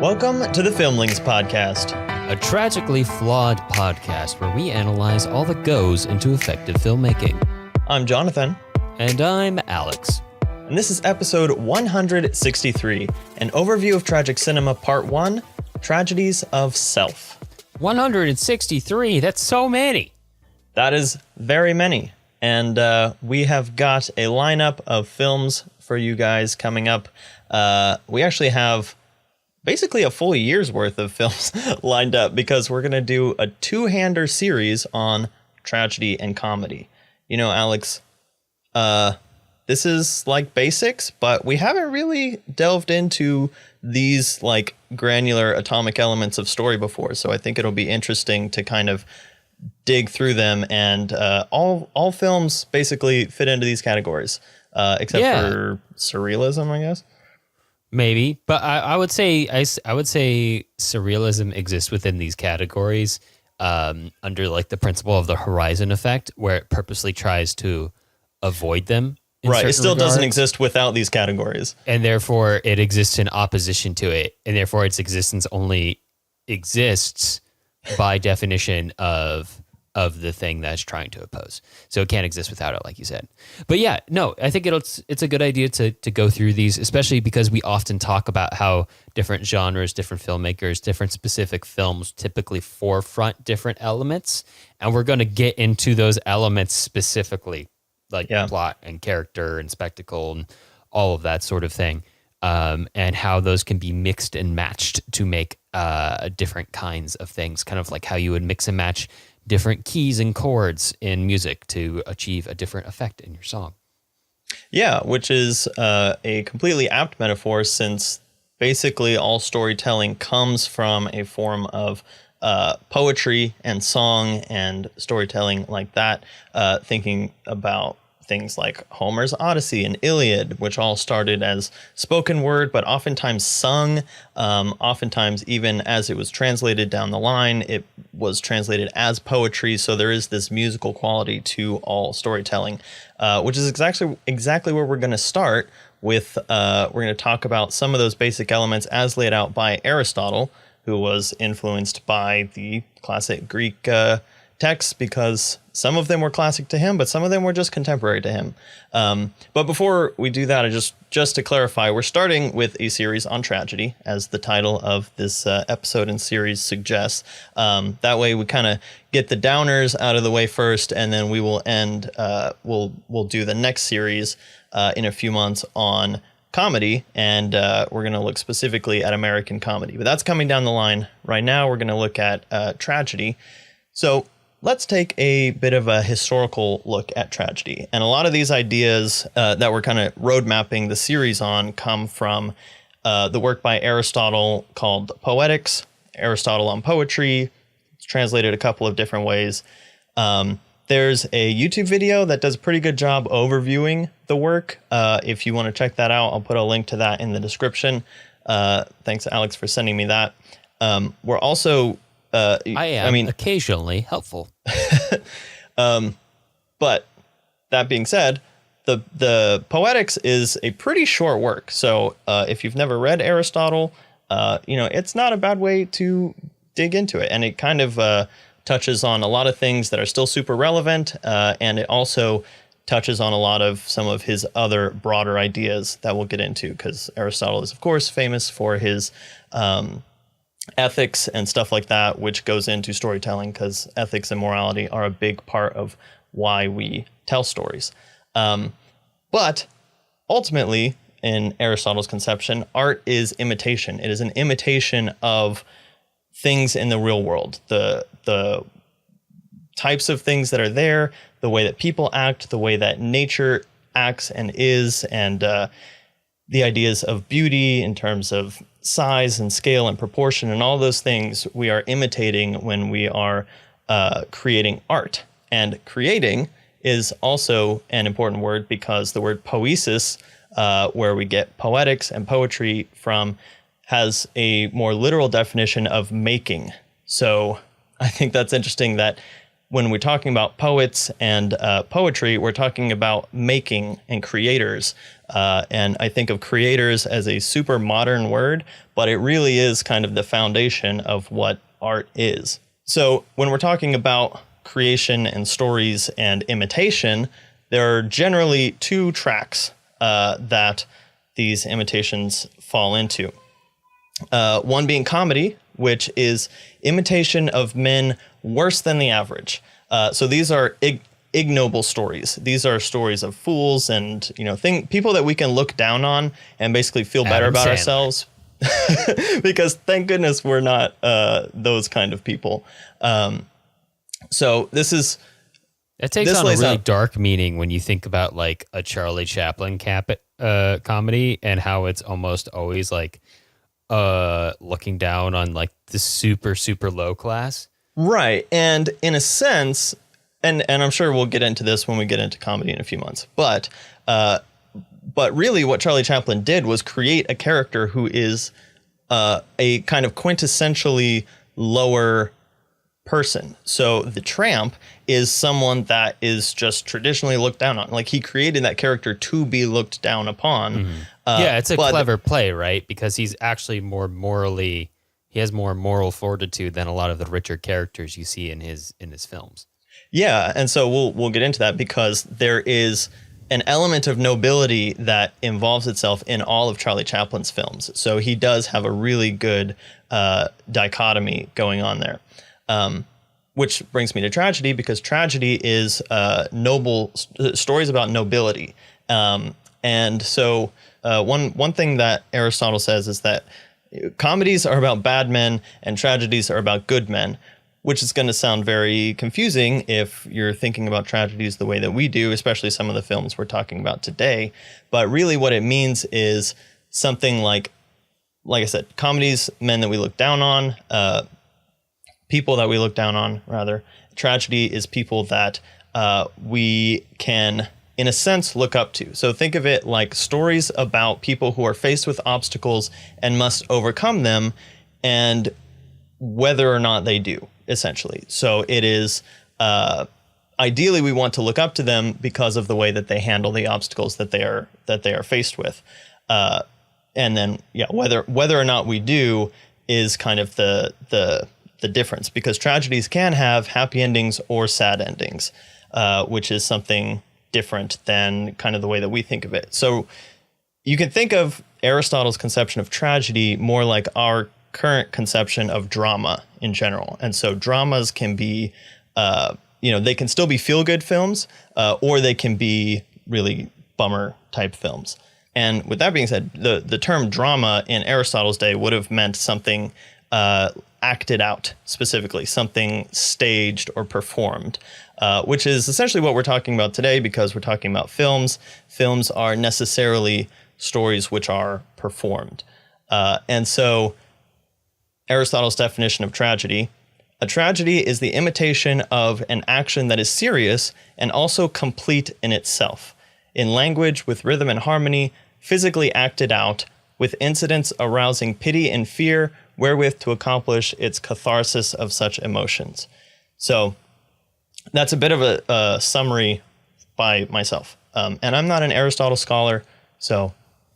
Welcome to the Filmlings podcast, a tragically flawed podcast where we analyze all that goes into effective filmmaking. I'm Jonathan. And I'm Alex. And this is episode 163, an overview of tragic cinema part 1, Tragedies of Self. 163, that's so many. That is very many. And we have got a lineup of films for you guys coming up. We actually have basically a full year's worth of films lined up because we're going to do a two-hander series on tragedy and comedy. You know, Alex, this is like basics, but we haven't really delved into these like granular atomic elements of story before. So I think it'll be interesting to kind of dig through them, and all films basically fit into these categories, except for surrealism, I guess. Maybe, but I would say surrealism exists within these categories under like the principle of the horizon effect, where it purposely tries to avoid them. Right, it still regards. doesn't exist without these categories, and therefore it exists in opposition to it, and therefore its existence only exists by definition of the thing that's trying to oppose. So it can't exist without it, like you said. But yeah, no, I think it's a good idea to go through these, especially because we often talk about how different genres, different filmmakers, different specific films typically forefront different elements. And we're going to get into those elements specifically, like plot and character and spectacle and all of that sort of thing. And how those can be mixed and matched to make different kinds of things, kind of like how you would mix and match different keys and chords in music to achieve a different effect in your song. Yeah, which is a completely apt metaphor, since basically all storytelling comes from a form of poetry and song and storytelling like that, thinking about things like Homer's Odyssey and Iliad, which all started as spoken word, but oftentimes sung. Oftentimes, even as it was translated down the line, it was translated as poetry. So there is this musical quality to all storytelling, which is exactly where we're going to start with. We're going to talk about some of those basic elements as laid out by Aristotle, who was influenced by the classic Greek texts, because some of them were classic to him, but some of them were just contemporary to him. But before we do that, just to clarify, we're starting with a series on tragedy, as the title of this episode and series suggests. That way we kind of get the downers out of the way first, and then we will end, we'll do the next series in a few months on comedy, and we're going to look specifically at American comedy. But that's coming down the line. Right now, we're going to look at tragedy. So let's take a bit of a historical look at tragedy. And a lot of these ideas that we're kind of road mapping the series on come from the work by Aristotle called Poetics, Aristotle on Poetry. It's translated a couple of different ways. There's a YouTube video that does a pretty good job overviewing the work. If you want to check that out, I'll put a link to that in the description. Thanks, Alex, for sending me that. We're also... I mean, occasionally helpful. But that being said, the Poetics is a pretty short work. So if you've never read Aristotle, it's not a bad way to dig into it. And it kind of touches on a lot of things that are still super relevant. And it also touches on a lot of some of his other broader ideas that we'll get into, because Aristotle is, of course, famous for his ethics and stuff like that, which goes into storytelling, because ethics and morality are a big part of why we tell stories. But ultimately, in Aristotle's conception, art is imitation. It is an imitation of things in the real world, the types of things that are there, the way that people act, the way that nature acts and is, and the ideas of beauty in terms of size and scale and proportion and all those things we are imitating when we are creating art. And creating is also an important word, because the word poesis, where we get poetics and poetry from, has a more literal definition of making. So I think that's interesting that when we're talking about poets and poetry, we're talking about making and creators. And I think of creators as a super modern word, but it really is kind of the foundation of what art is. So when we're talking about creation and stories and imitation, there are generally two tracks that these imitations fall into. One being comedy, which is imitation of men worse than the average. So these are ignoble stories. These are stories of fools and people that we can look down on and basically feel better about ourselves. Because thank goodness we're not those kind of people. So this is... It takes on a really dark meaning when you think about like a Charlie Chaplin comedy and how it's almost always like looking down on like the super, super low class. Right. And in a sense, and I'm sure we'll get into this when we get into comedy in a few months, but really what Charlie Chaplin did was create a character who is a kind of quintessentially lower person. So the tramp is someone that is just traditionally looked down on. Like he created that character to be looked down upon. Mm-hmm. It's a clever play, right? Because he's actually he has more moral fortitude than a lot of the richer characters you see in his films. Yeah, and so we'll get into that because there is an element of nobility that involves itself in all of Charlie Chaplin's films. So he does have a really good dichotomy going on there. Which brings me to tragedy, because tragedy is noble stories about nobility. And so one thing that Aristotle says is that comedies are about bad men and tragedies are about good men, which is going to sound very confusing if you're thinking about tragedies the way that we do, especially some of the films we're talking about today. But really what it means is something like I said, comedies, men that we look down on, people that we look down on, rather. Tragedy is people that we can, in a sense, look up to. So think of it like stories about people who are faced with obstacles and must overcome them, and whether or not they do, essentially. So it is, ideally, we want to look up to them because of the way that they handle the obstacles that they are faced with. And then, whether or not we do is kind of the difference, because tragedies can have happy endings or sad endings, which is something different than kind of the way that we think of it. So you can think of Aristotle's conception of tragedy more like our current conception of drama in general. And so dramas can be, they can still be feel-good films, or they can be really bummer type films. And with that being said, the term drama in Aristotle's day would have meant something acted out, specifically something staged or performed, which is essentially what we're talking about today, because we're talking about films. Films are necessarily stories which are performed. And so Aristotle's definition of tragedy: a tragedy is the imitation of an action that is serious and also complete in itself, in language with rhythm and harmony, physically acted out, with incidents arousing pity and fear, wherewith to accomplish its catharsis of such emotions. So that's a bit of a summary by myself. And I'm not an Aristotle scholar, so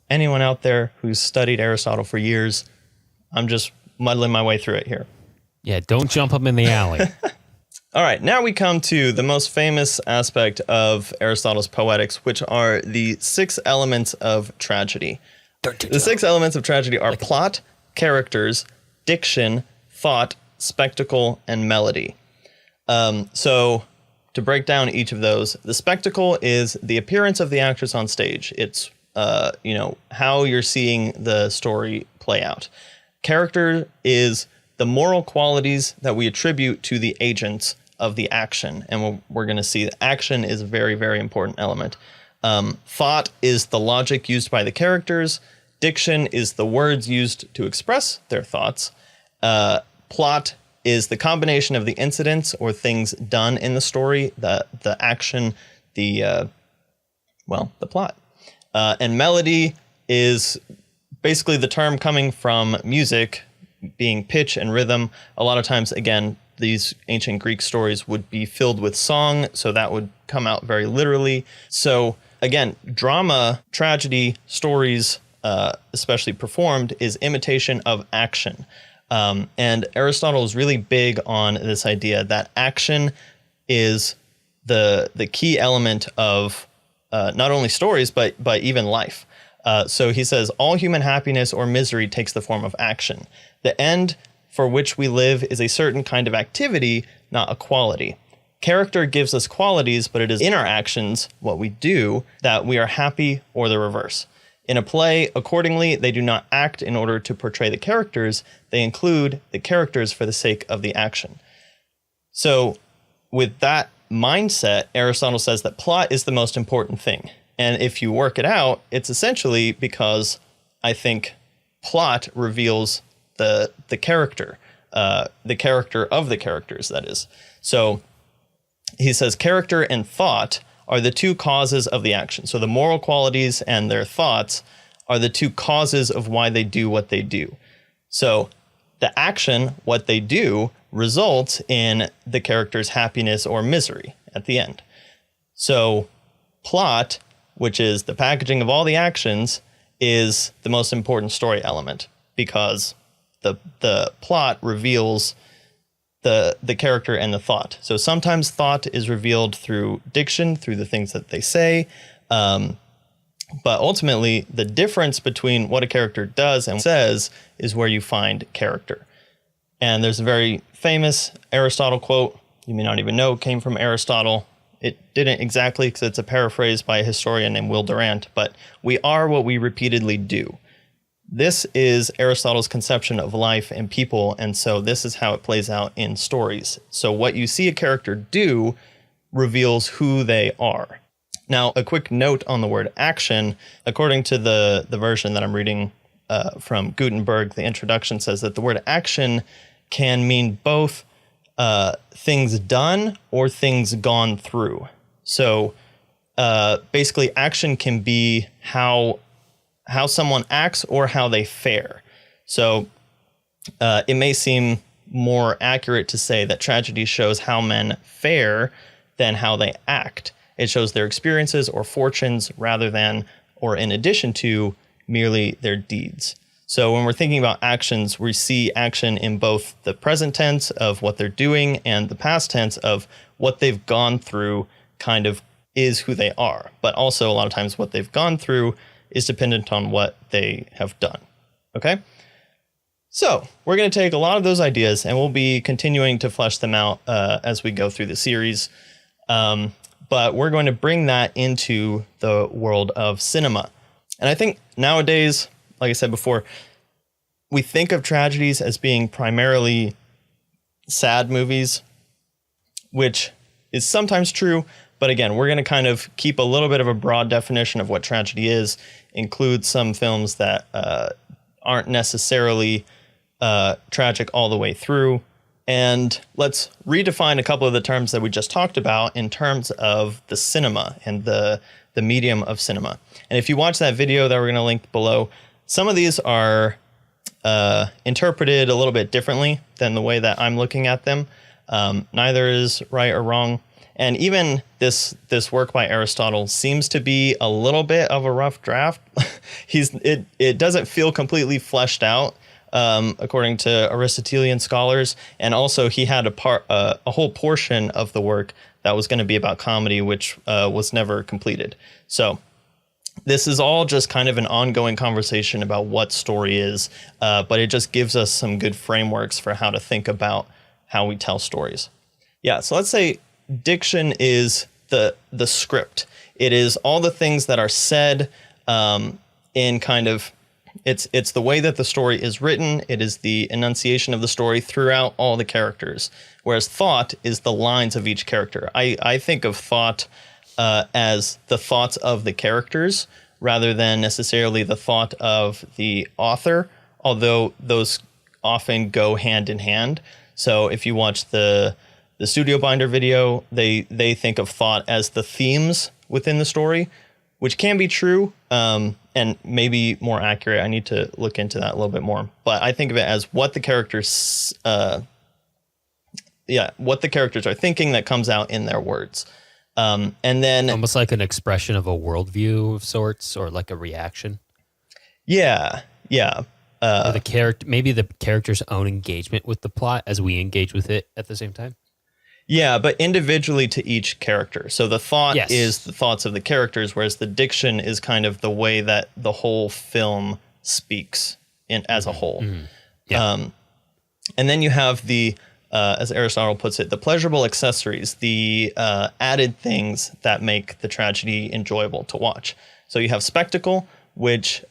anyone out there who's studied Aristotle for years, I'm just muddling my way through it here. Yeah, don't jump up in the alley. All right, now we come to the most famous aspect of Aristotle's Poetics, which are the 6 elements of tragedy. The 6 elements of tragedy are plot, characters, diction, thought, spectacle, and melody. So to break down each of those, the spectacle is the appearance of the actors on stage. It's how you're seeing the story play out. Character is the moral qualities that we attribute to the agents of the action. And we're going to see that action is a very, very important element. Thought is the logic used by the characters. Diction is the words used to express their thoughts. Plot is the combination of the incidents or things done in the story, the action, the plot. And melody is basically the term coming from music, being pitch and rhythm. A lot of times, again, these ancient Greek stories would be filled with song, so that would come out very literally. So again, drama, tragedy, stories, especially performed, is imitation of action. And Aristotle is really big on this idea that action is the key element of not only stories, but even life. So he says, all human happiness or misery takes the form of action. The end for which we live is a certain kind of activity, not a quality. Character gives us qualities, but it is in our actions, what we do, that we are happy or the reverse. In a play, accordingly, they do not act in order to portray the characters. They include the characters for the sake of the action. So with that mindset, Aristotle says that plot is the most important thing. And if you work it out, it's essentially because I think plot reveals the character of the characters, that is. So he says character and thought are the two causes of the action. So the moral qualities and their thoughts are the two causes of why they do what they do. So the action, what they do, results in the character's happiness or misery at the end. So plot, which is the packaging of all the actions, is the most important story element because the plot reveals the character and the thought. So sometimes thought is revealed through diction, through the things that they say. But ultimately, the difference between what a character does and says is where you find character. And there's a very famous Aristotle quote, you may not even know it came from Aristotle. It didn't exactly, because it's a paraphrase by a historian named Will Durant, but we are what we repeatedly do. This is Aristotle's conception of life and people, and so this is how it plays out in stories. So what you see a character do reveals who they are. Now, a quick note on the word action. According to the version that I'm reading from Gutenberg, the introduction says that the word action can mean both things done or things gone through. So basically, action can be how someone acts or how they fare. So it may seem more accurate to say that tragedy shows how men fare than how they act. It shows their experiences or fortunes rather than, or in addition to, merely their deeds. So when we're thinking about actions, we see action in both the present tense of what they're doing and the past tense of what they've gone through kind of is who they are. But also a lot of times what they've gone through is dependent on what they have done. Okay? So we're going to take a lot of those ideas and we'll be continuing to flesh them out as we go through the series. But we're going to bring that into the world of cinema. And I think nowadays, like I said before, we think of tragedies as being primarily sad movies, which is sometimes true. But again, we're going to kind of keep a little bit of a broad definition of what tragedy is, include some films that aren't necessarily tragic all the way through. And let's redefine a couple of the terms that we just talked about in terms of the cinema and the medium of cinema. And if you watch that video that we're going to link below, some of these are interpreted a little bit differently than the way that I'm looking at them. Neither is right or wrong. And even this work by Aristotle seems to be a little bit of a rough draft. It doesn't feel completely fleshed out, according to Aristotelian scholars. And also he had a whole portion of the work that was going to be about comedy, which was never completed. So this is all just kind of an ongoing conversation about what story is, but it just gives us some good frameworks for how to think about how we tell stories. Yeah, so let's say diction is the script. It is all the things that are said in kind of, it's the way that the story is written. It is the enunciation of the story throughout all the characters. Whereas thought is the lines of each character. I think of thought as the thoughts of the characters rather than necessarily the thought of the author, although those often go hand in hand. So if you watch the Studio Binder video, they think of thought as the themes within the story, which can be true and maybe more accurate. I need to look into that a little bit more. But I think of it as what the characters, what the characters are thinking that comes out in their words. And then almost like an expression of a worldview of sorts, or like a reaction. Yeah. Or the character, maybe the character's own engagement with the plot as we engage with it at the same time. Yeah, but individually to each character. So the thought Yes. is the thoughts of the characters, whereas the diction is kind of the way that the whole film speaks as a whole. Yeah. And then you have the, as Aristotle puts it, the pleasurable accessories, the added things that make the tragedy enjoyable to watch. So you have spectacle, which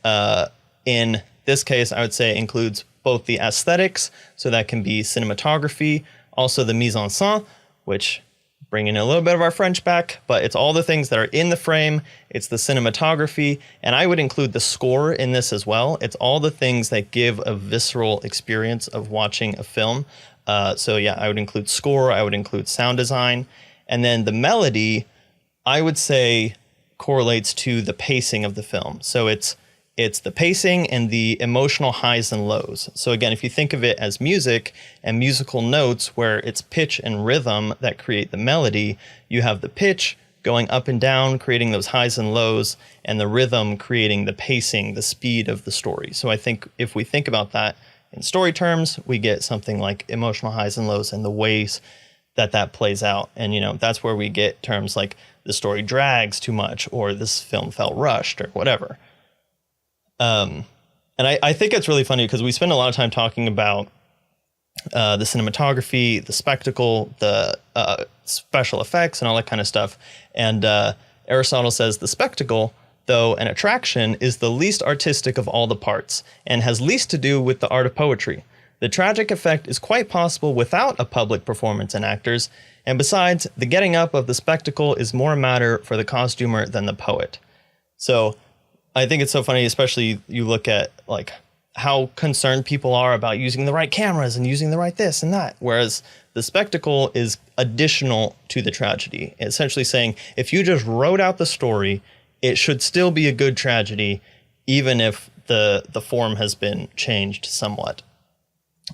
in this case, I would say includes both the aesthetics, so that can be cinematography, also the mise en scène, which bringing a little bit of our French back, but it's all the things that are in the frame. It's the cinematography, and I would include the score in this as well. It's all the things that give a visceral experience of watching a film. So yeah, I would include score, I would include sound design, and then the melody, I would say correlates to the pacing of the film. So it's the pacing and the emotional highs and lows. So again, if you think of it as music and musical notes where it's pitch and rhythm that create the melody, you have the pitch going up and down, creating those highs and lows, and the rhythm creating the pacing, the speed of the story. So I think if we think about that in story terms, we get something like emotional highs and lows and the ways that that plays out. And, you know, that's where we get terms like the story drags too much or this film felt rushed or whatever. And I think it's really funny because we spend a lot of time talking about the cinematography, the spectacle, the special effects, and all that kind of stuff. And Aristotle says the spectacle, though an attraction, is the least artistic of all the parts and has least to do with the art of poetry. The tragic effect is quite possible without a public performance and actors, and besides, the getting up of the spectacle is more a matter for the costumer than the poet. So I think it's so funny, especially you look at like how concerned people are about using the right cameras and using the right this and that, whereas the spectacle is additional to the tragedy. Essentially saying if you just wrote out the story, it should still be a good tragedy, even if the form has been changed somewhat.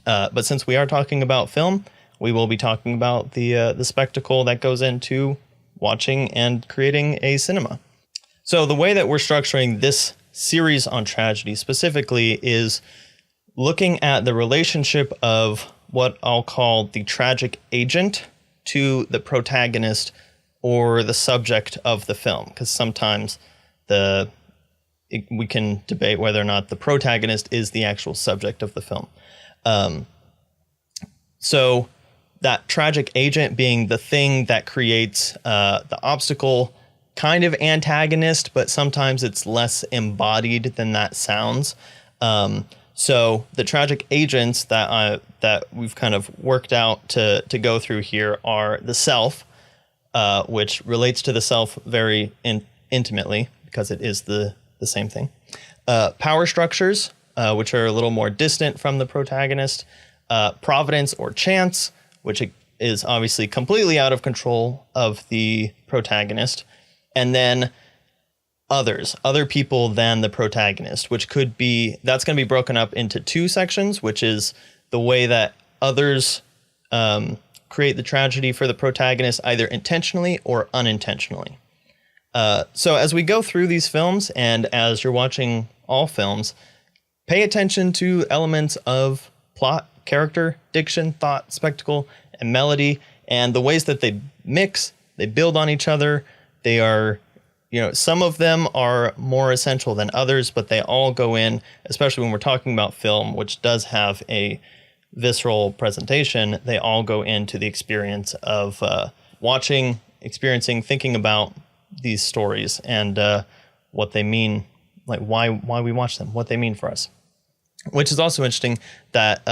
But since we are talking about film, we will be talking about the spectacle that goes into watching and creating a cinema. So the way that we're structuring this series on tragedy specifically is looking at the relationship of what I'll call the tragic agent to the protagonist or the subject of the film, because sometimes we can debate whether or not the protagonist is the actual subject of the film. So that tragic agent being the thing that creates the obstacle, kind of antagonist, but sometimes it's less embodied than that sounds. So the tragic agents that we've kind of worked out to go through here are the self, which relates to the self very intimately because it is the same thing. Power structures, which are a little more distant from the protagonist. Providence or chance, which is obviously completely out of control of the protagonist. And then other people than the protagonist, which could be, that's going to be broken up into two sections, which is the way that others create the tragedy for the protagonist, either intentionally or unintentionally. So as we go through these films, and as you're watching all films, pay attention to elements of plot, character, diction, thought, spectacle, and melody, and the ways that they mix, they build on each other. They are, some of them are more essential than others, but they all go in, especially when we're talking about film, which does have a visceral presentation. They all go into the experience of watching, experiencing, thinking about these stories and what they mean, like why we watch them, what they mean for us. Which is also interesting that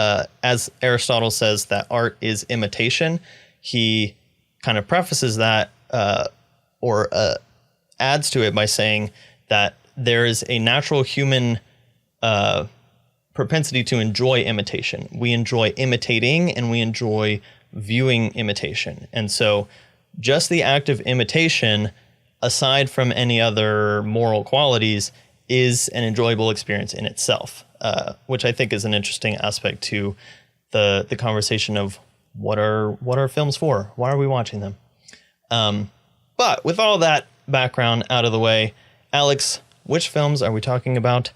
as Aristotle says that art is imitation, he kind of prefaces that or adds to it by saying that there is a natural human propensity to enjoy imitation. We enjoy imitating and we enjoy viewing imitation. And so just the act of imitation, aside from any other moral qualities, is an enjoyable experience in itself, which I think is an interesting aspect to the conversation of what are films for? Why are we watching them? But with all that background out of the way, Alex, which films are we talking about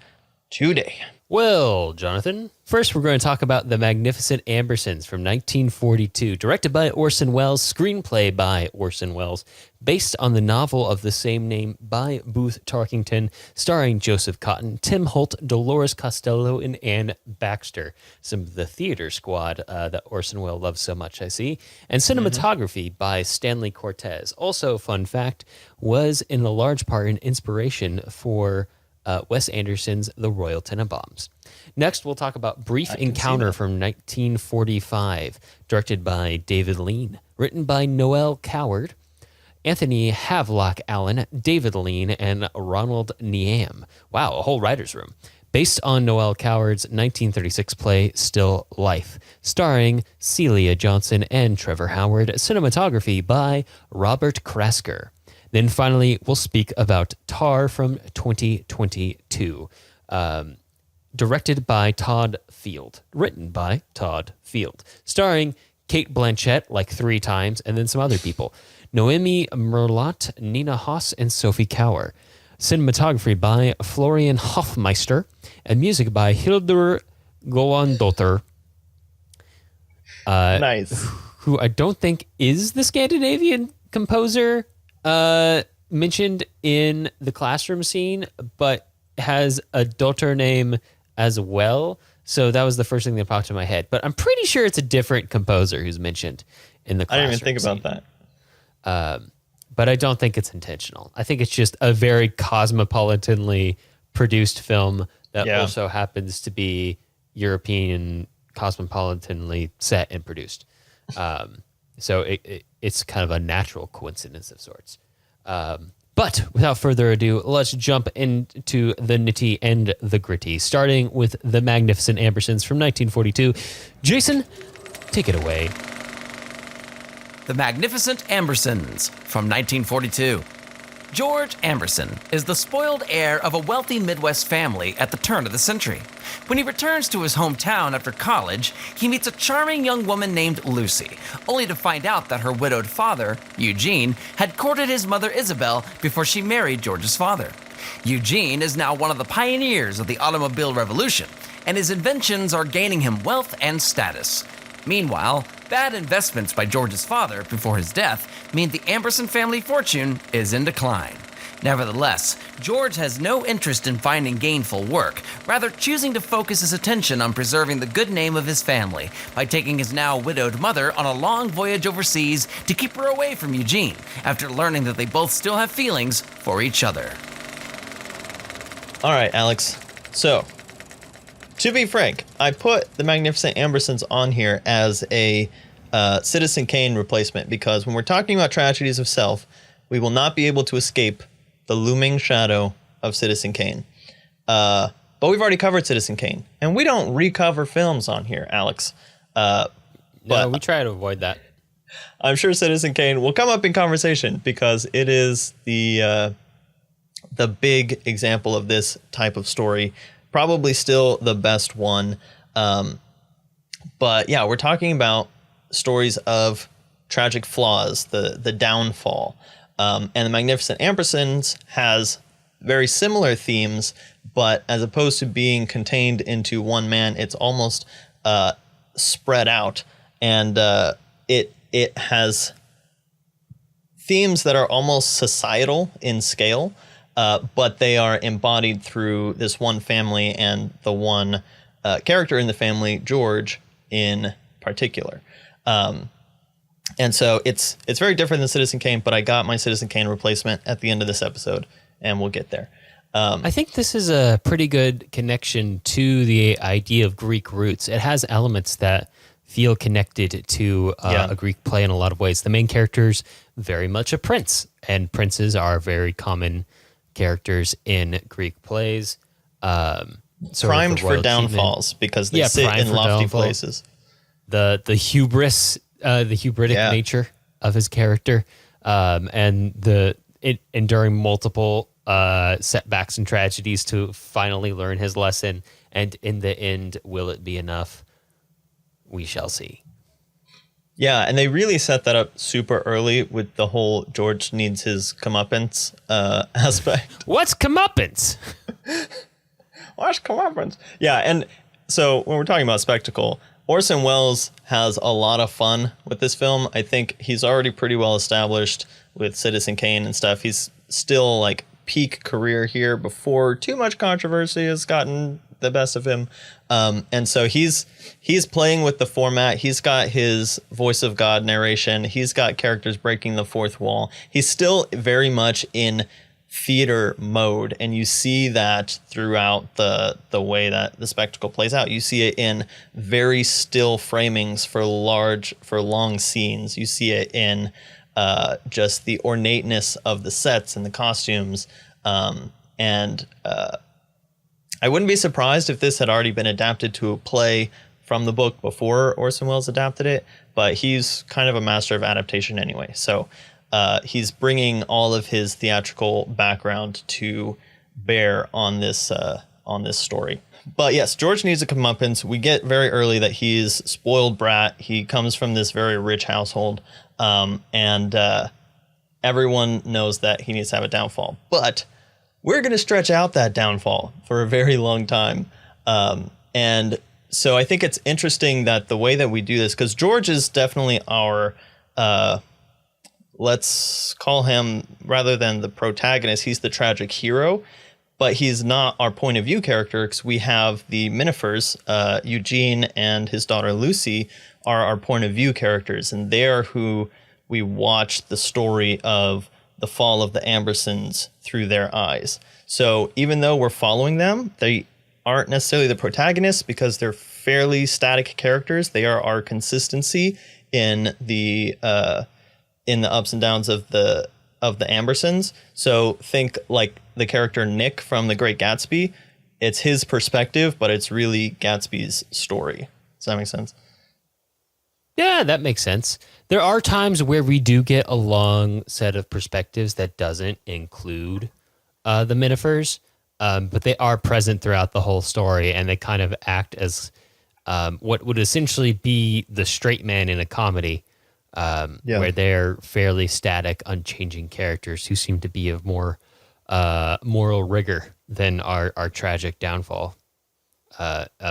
today? Well, Jonathan, first we're going to talk about The Magnificent Ambersons from 1942, directed by Orson Welles, screenplay by Orson Welles, based on the novel of the same name by Booth Tarkington, starring Joseph Cotton, Tim Holt, Dolores Costello, and Anne Baxter. Some of the theater squad that Orson Welles loves so much, I see. And cinematography by Stanley Cortez. Also, fun fact, was in a large part an inspiration for Wes Anderson's The Royal Tenenbaums. Next, we'll talk about Brief Encounter from 1945, directed by David Lean, written by Noel Coward, Anthony Havelock Allen, David Lean, and Ronald Niam. Wow, a whole writer's room. Based on Noel Coward's 1936 play Still Life, starring Celia Johnson and Trevor Howard, cinematography by Robert Krasker. Then finally, we'll speak about Tar from 2022, directed by Todd Field, written by Todd Field, starring Kate Blanchett like 3 times, and then some other people, Noemi Merlot, Nina Haas, and Sophie Kauer. Cinematography by Florian Hofmeister, and music by Hildur Goandotter. Nice. Who I don't think is the Scandinavian composer mentioned in the classroom scene, but has a daughter name as well. So that was the first thing that popped in my head. But I'm pretty sure it's a different composer who's mentioned in the classroom I didn't even think scene. about that. But I don't think it's intentional. I think it's just a very cosmopolitanly produced film that also happens to be European, cosmopolitanly set and produced. So it's kind of a natural coincidence of sorts. But without further ado, let's jump into the nitty and the gritty, starting with The Magnificent Ambersons from 1942. Jason, take it away. The Magnificent Ambersons from 1942. George Amberson is the spoiled heir of a wealthy Midwest family at the turn of the century. When he returns to his hometown after college, he meets a charming young woman named Lucy, only to find out that her widowed father, Eugene, had courted his mother Isabel before she married George's father. Eugene is now one of the pioneers of the automobile revolution, and his inventions are gaining him wealth and status. Meanwhile, bad investments by George's father before his death mean the Amberson family fortune is in decline. Nevertheless, George has no interest in finding gainful work, rather choosing to focus his attention on preserving the good name of his family by taking his now widowed mother on a long voyage overseas to keep her away from Eugene, after learning that they both still have feelings for each other. All right, Alex. So, to be frank, I put The Magnificent Ambersons on here as a Citizen Kane replacement because when we're talking about tragedies of self, we will not be able to escape the looming shadow of Citizen Kane. But we've already covered Citizen Kane, and we don't recover films on here, Alex. No, we try to avoid that. I'm sure Citizen Kane will come up in conversation because it is the big example of this type of story. Probably still the best one. But yeah, we're talking about stories of tragic flaws, the downfall. And The Magnificent Ambersons has very similar themes, but as opposed to being contained into one man, it's almost spread out. And it has themes that are almost societal in scale, but they are embodied through this one family and the one character in the family, George, in particular. And so it's very different than Citizen Kane, but I got my Citizen Kane replacement at the end of this episode, and we'll get there. I think this is a pretty good connection to the idea of Greek roots. It has elements that feel connected to a Greek play in a lot of ways. The main character's very much a prince, and princes are very common characters in Greek plays. Primed for downfalls because they sit in lofty places. The hubris, the hubritic nature of his character, and enduring multiple setbacks and tragedies to finally learn his lesson. And in the end, will it be enough? We shall see. Yeah, and they really set that up super early with the whole George needs his comeuppance aspect. What's comeuppance? What's comeuppance? Yeah, and so when we're talking about spectacle, Orson Welles has a lot of fun with this film. I think he's already pretty well established with Citizen Kane and stuff. He's still like peak career here before too much controversy has gotten the best of him. And so he's playing with the format. He's got his voice of God narration. He's got characters breaking the fourth wall. He's still very much in theater mode, and you see that throughout the way that the spectacle plays out. You see it in very still framings for long scenes. You see it in just the ornateness of the sets and the costumes. I wouldn't be surprised if this had already been adapted to a play from the book before Orson Welles adapted it, but he's kind of a master of adaptation anyway. So he's bringing all of his theatrical background to bear on this story. But yes, George needs a comeuppance. We get very early that he's spoiled brat. He comes from this very rich household, and everyone knows that he needs to have a downfall. But we're going to stretch out that downfall for a very long time. And so I think it's interesting that the way that we do this, because George is definitely our... let's call him, rather than the protagonist, he's the tragic hero, but he's not our point of view character, because we have the Minifers, Eugene and his daughter Lucy are our point of view characters, and they're who we watch the story of the fall of the Ambersons through their eyes. So even though we're following them, they aren't necessarily the protagonists because they're fairly static characters. They are our consistency in the ups and downs of the Ambersons. So think like the character Nick from The Great Gatsby. It's his perspective, but it's really Gatsby's story. Does that make sense? Yeah, that makes sense. There are times where we do get a long set of perspectives that doesn't include the Minifers, but they are present throughout the whole story, and they kind of act as what would essentially be the straight man in a comedy, where they're fairly static, unchanging characters who seem to be of more moral rigor than our tragic downfall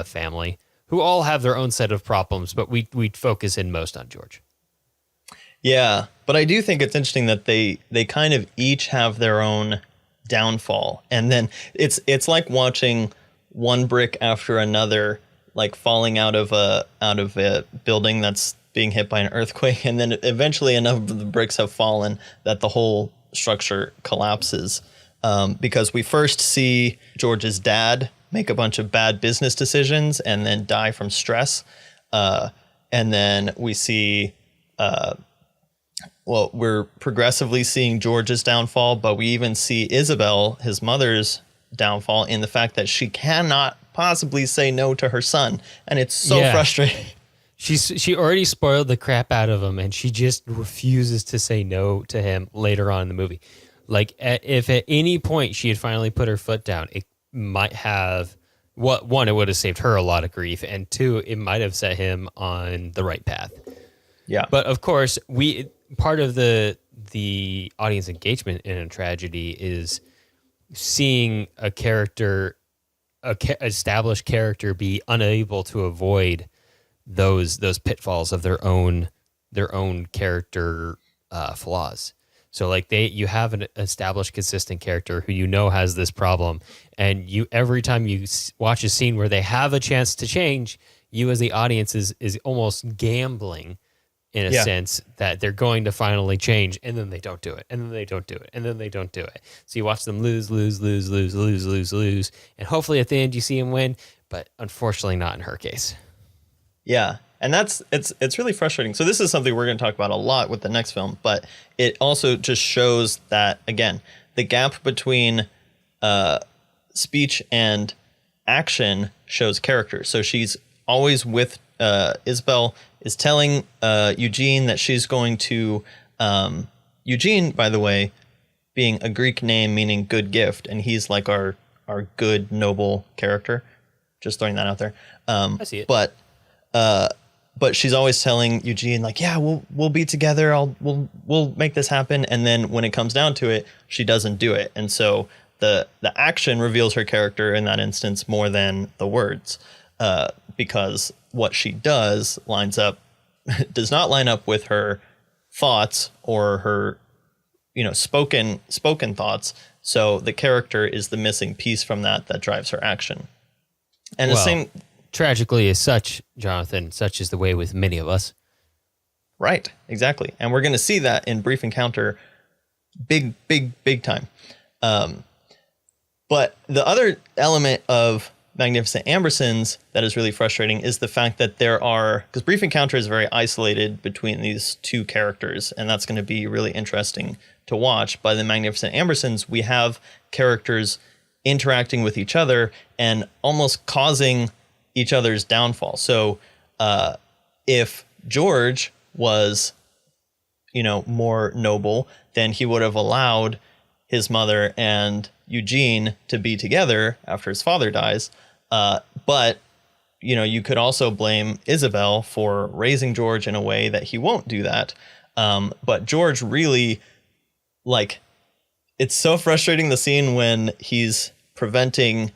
family, who all have their own set of problems, but we focus in most on George. Yeah, but I do think it's interesting that they kind of each have their own downfall, and then it's like watching one brick after another, like falling out of a building that's being hit by an earthquake, and then eventually enough of the bricks have fallen that the whole structure collapses. Because we first see George's dad make a bunch of bad business decisions and then die from stress, and then we see. We're progressively seeing George's downfall, but we even see Isabel, his mother's downfall, in the fact that she cannot possibly say no to her son. And it's so frustrating. She already spoiled the crap out of him, and she just refuses to say no to him later on in the movie. Like, if at any point she had finally put her foot down, it might have... One, it would have saved her a lot of grief, and two, it might have set him on the right path. Yeah. But of course, part of the audience engagement in a tragedy is seeing a character, established character, be unable to avoid those pitfalls of their own character flaws. So like you have an established, consistent character who you know has this problem, and every time you watch a scene where they have a chance to change, you as the audience is almost gambling in a sense that they're going to finally change, and then they don't do it, and then they don't do it, and then they don't do it. So you watch them lose, and hopefully at the end you see them win, but unfortunately not in her case. Yeah, and it's really frustrating. So this is something we're going to talk about a lot with the next film, but it also just shows that, again, the gap between speech and action shows character. So she's always with Isabel is telling Eugene that she's going to... Eugene, by the way, being a Greek name meaning good gift, and he's like our good, noble character. Just throwing that out there. I see it. But but she's always telling Eugene like, yeah, we'll be together. We'll make this happen. And then when it comes down to it, she doesn't do it. And so the action reveals her character in that instance more than the words, because what she does does not line up with her thoughts or her, spoken thoughts. So the character is the missing piece from that drives her action. And the same. Tragically as such, Jonathan, such is the way with many of us. Right, exactly. And we're going to see that in Brief Encounter big time. But the other element of Magnificent Ambersons that is really frustrating is the fact that because Brief Encounter is very isolated between these two characters, and that's going to be really interesting to watch. By the Magnificent Ambersons, we have characters interacting with each other and almost causing each other's downfall. So if George was, more noble, then he would have allowed his mother and Eugene to be together after his father dies. But, you could also blame Isabel for raising George in a way that he won't do that. But George really, it's so frustrating, the scene when he's preventing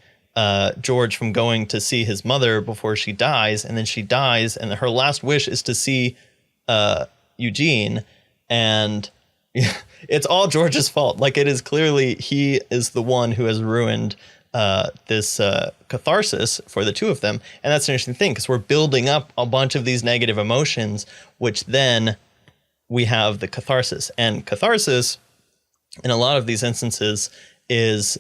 George from going to see his mother before she dies, and then she dies, and her last wish is to see Eugene, and it's all George's fault. It is clearly he is the one who has ruined this catharsis for the two of them. And that's an interesting thing, because we're building up a bunch of these negative emotions, which then we have the catharsis. And catharsis, in a lot of these instances, is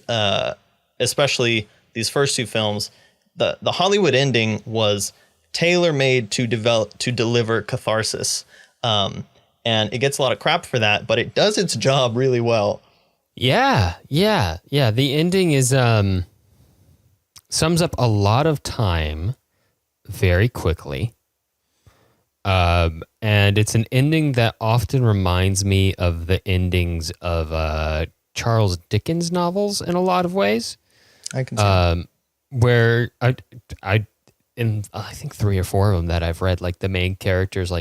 especially these first two films, the Hollywood ending was tailor-made to deliver catharsis. And it gets a lot of crap for that, but it does its job really well. Yeah. The ending is sums up a lot of time very quickly. And it's an ending that often reminds me of the endings of Charles Dickens novels in a lot of ways. I can see that. Where I think 3 or 4 of them that I've read, the main character's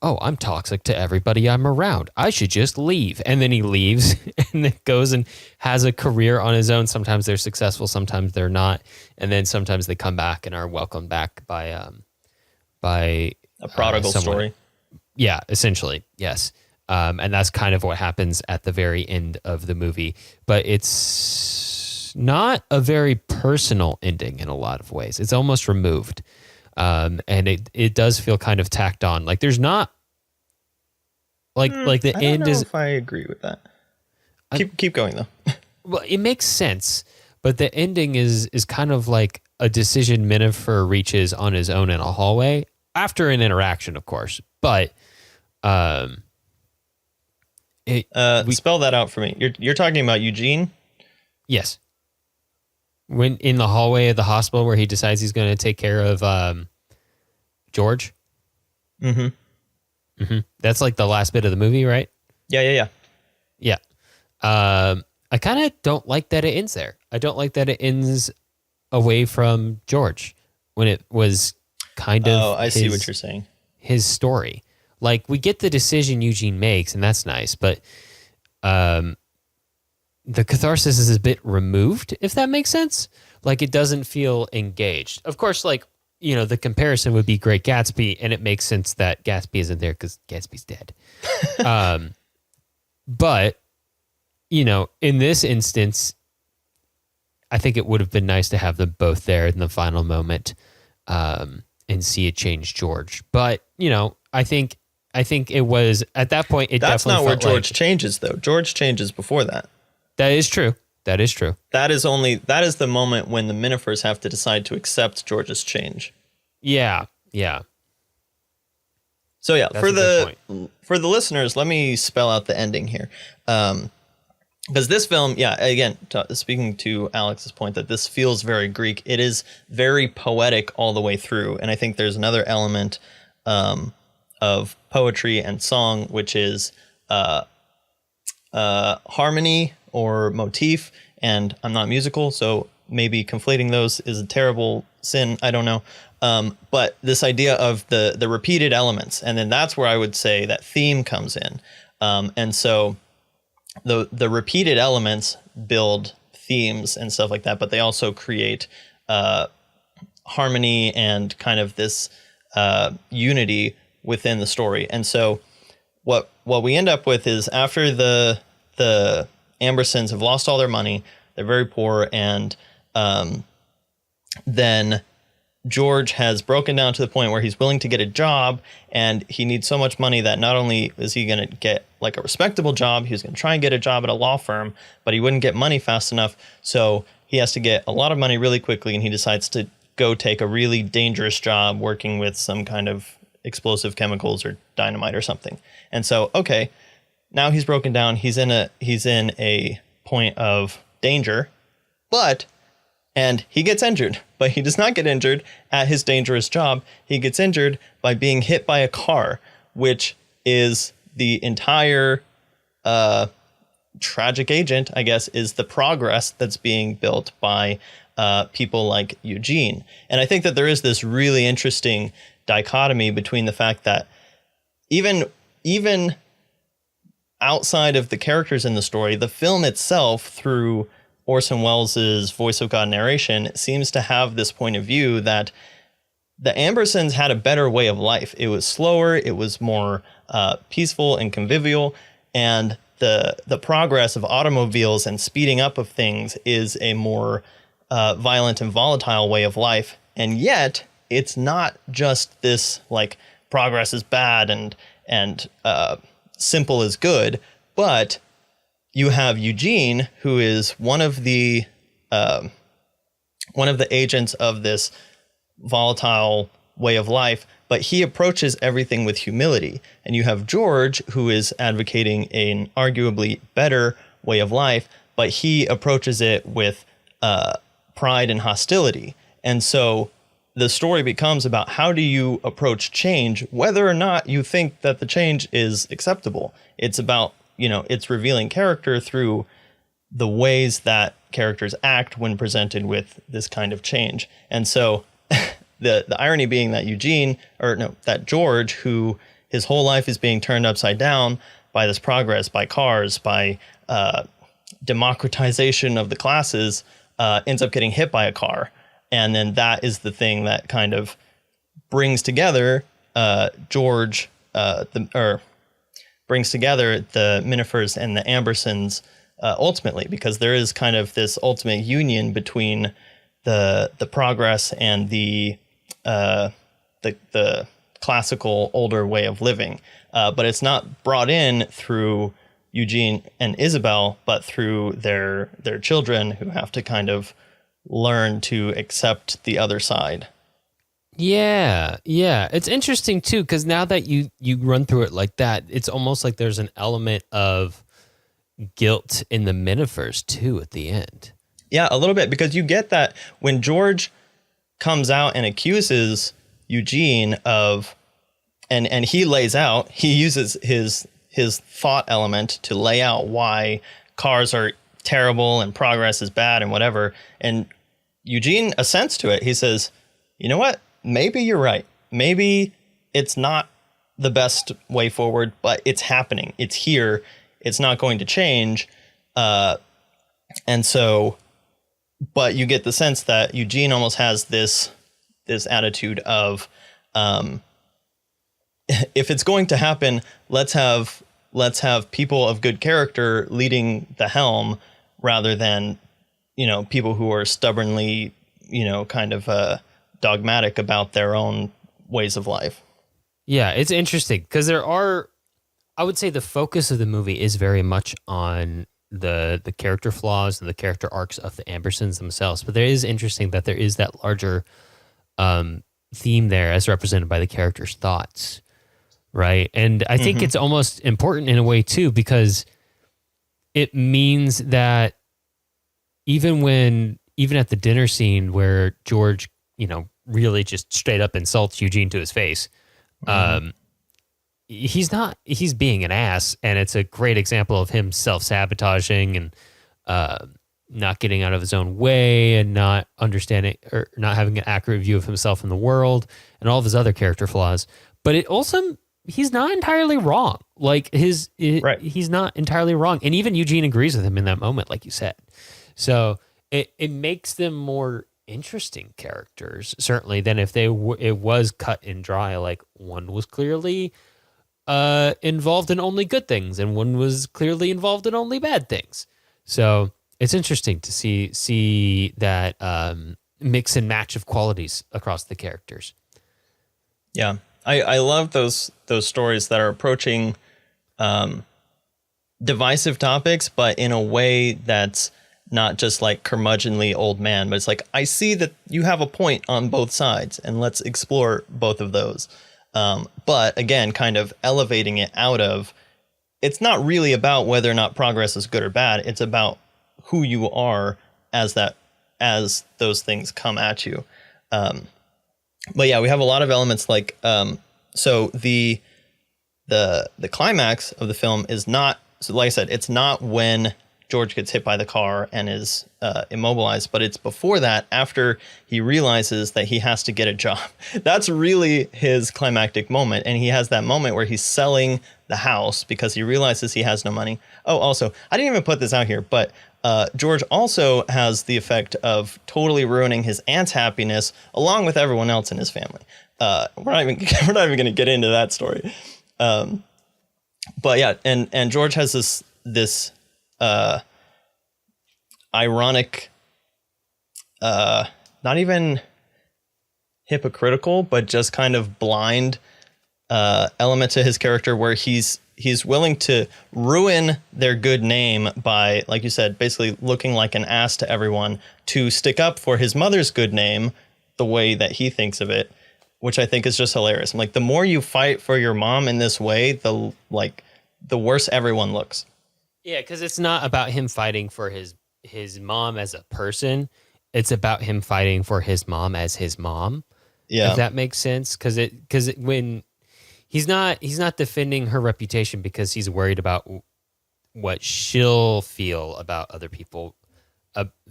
oh, I'm toxic to everybody I'm around, I should just leave. And then he leaves and then goes and has a career on his own. Sometimes they're successful, sometimes they're not. And then sometimes they come back and are welcomed back by a prodigal story. Yeah, essentially, yes. And that's kind of what happens at the very end of the movie. But it's not a very personal ending in a lot of ways. It's almost removed. And it does feel kind of tacked on. There's not the end is. I don't know if I agree with that. Keep going though. Well, it makes sense, but the ending is kind of like a decision Minifer reaches on his own in a hallway after an interaction, of course. But spell that out for me. You're talking about Eugene? Yes. When in the hallway of the hospital where he decides he's going to take care of George. Mm-hmm. Mm-hmm. That's the last bit of the movie, right? Yeah. I kind of don't like that it ends there. I don't like that it ends away from George when it was kind of. Oh, I see what you're saying. His story. We get the decision Eugene makes, and that's nice, but the catharsis is a bit removed, if that makes sense. It doesn't feel engaged. Of course, the comparison would be Great Gatsby, and it makes sense that Gatsby isn't there because Gatsby's dead. But, in this instance, I think it would have been nice to have them both there in the final moment and see it change George. But, I think it was, at that point, That's definitely not where George changes, though. George changes before that. That is true. That is the moment when the Minifers have to decide to accept George's change. Yeah. So yeah, That's for the listeners, let me spell out the ending here. Because this film, again, speaking to Alex's point that this feels very Greek, it is very poetic all the way through. And I think there's another element of poetry and song, which is harmony or motif. And I'm not musical, so maybe conflating those is a terrible sin. I don't know. But this idea of the repeated elements, and then that's where I would say that theme comes in. And so the repeated elements build themes and stuff like that, but they also create harmony and kind of this unity within the story. And so what we end up with is after the Ambersons have lost all their money, they're very poor, and then George has broken down to the point where he's willing to get a job, and he needs so much money that not only is he going to get like a respectable job, he was going to try and get a job at a law firm, but he wouldn't get money fast enough. So he has to get a lot of money really quickly, and he decides to go take a really dangerous job working with some kind of explosive chemicals or dynamite or something. And so, okay, now he's broken down. He's in a point of danger, and he gets injured, but he does not get injured at his dangerous job. He gets injured by being hit by a car, which is the entire tragic agent, I guess, is the progress that's being built by people like Eugene. And I think that there is this really interesting dichotomy between the fact that even outside of the characters in the story, the film itself, through Orson Welles' voice of God narration, seems to have this point of view that the Ambersons had a better way of life. It was slower, it was more peaceful and convivial, and the progress of automobiles and speeding up of things is a more violent and volatile way of life. And yet, it's not just this like progress is bad and simple is good, but you have Eugene, who is one of the agents of this volatile way of life, but he approaches everything with humility. And you have George, who is advocating an arguably better way of life, but he approaches it with pride and hostility. And so the story becomes about how do you approach change, whether or not you think that the change is acceptable. It's about, it's revealing character through the ways that characters act when presented with this kind of change. And so the irony being that that George, who his whole life is being turned upside down by this progress, by cars, by democratization of the classes, ends up getting hit by a car. And then that is the thing that kind of brings together George, brings together the Minifers and the Ambersons ultimately, because there is kind of this ultimate union between the progress and the classical older way of living. But it's not brought in through Eugene and Isabel, but through their children, who have to kind of learn to accept the other side. Yeah. It's interesting too, because now that you run through it like that, it's almost like there's an element of guilt in the Minifers too at the end. Yeah, a little bit, because you get that when George comes out and accuses Eugene of, and he uses his thought element to lay out why cars are terrible and progress is bad and whatever. And Eugene assents to it. He says, you know what? Maybe you're right. Maybe it's not the best way forward, but it's happening. It's here. It's not going to change. And so, but you get the sense that Eugene almost has this attitude of, if it's going to happen, let's have people of good character leading the helm, rather than, people who are stubbornly, kind of dogmatic about their own ways of life. Yeah, it's interesting because I would say the focus of the movie is very much on the character flaws and the character arcs of the Ambersons themselves. But there is interesting that there is that larger theme there as represented by the characters' thoughts, right? And I think it's almost important in a way too, because it means that even at the dinner scene where George, really just straight up insults Eugene to his face, he's being an ass, and it's a great example of him self-sabotaging and not getting out of his own way and not understanding or not having an accurate view of himself in the world and all of his other character flaws. But it also, he's not entirely wrong. Like he's not entirely wrong. And even Eugene agrees with him in that moment, like you said. So it makes them more interesting characters, certainly, than if it was cut and dry. Like one was clearly involved in only good things and one was clearly involved in only bad things. So it's interesting to see that mix and match of qualities across the characters. Yeah, I love those stories that are approaching divisive topics, but in a way that's not just like curmudgeonly old man, but it's like, I see that you have a point on both sides and let's explore both of those. But again, kind of elevating it out of, it's not really about whether or not progress is good or bad. It's about who you are as those things come at you. But yeah, we have a lot of elements like, so the climax of the film is not, so like I said, it's not when George gets hit by the car and is immobilized, but it's before that, after he realizes that he has to get a job. That's really his climactic moment. And he has that moment where he's selling the house because he realizes he has no money. Oh, also, I didn't even put this out here, but George also has the effect of totally ruining his aunt's happiness along with everyone else in his family. We're not even going to get into that story. But yeah, and George has this ironic, not even hypocritical, but just kind of blind element to his character where he's willing to ruin their good name by, like you said, basically looking like an ass to everyone to stick up for his mother's good name the way that he thinks of it, which I think is just hilarious. I'm like, the more you fight for your mom in this way, the worse everyone looks. Yeah, because it's not about him fighting for his mom as a person. It's about him fighting for his mom as his mom. Yeah, if that makes sense. Because when he's not defending her reputation because he's worried about what she'll feel about other people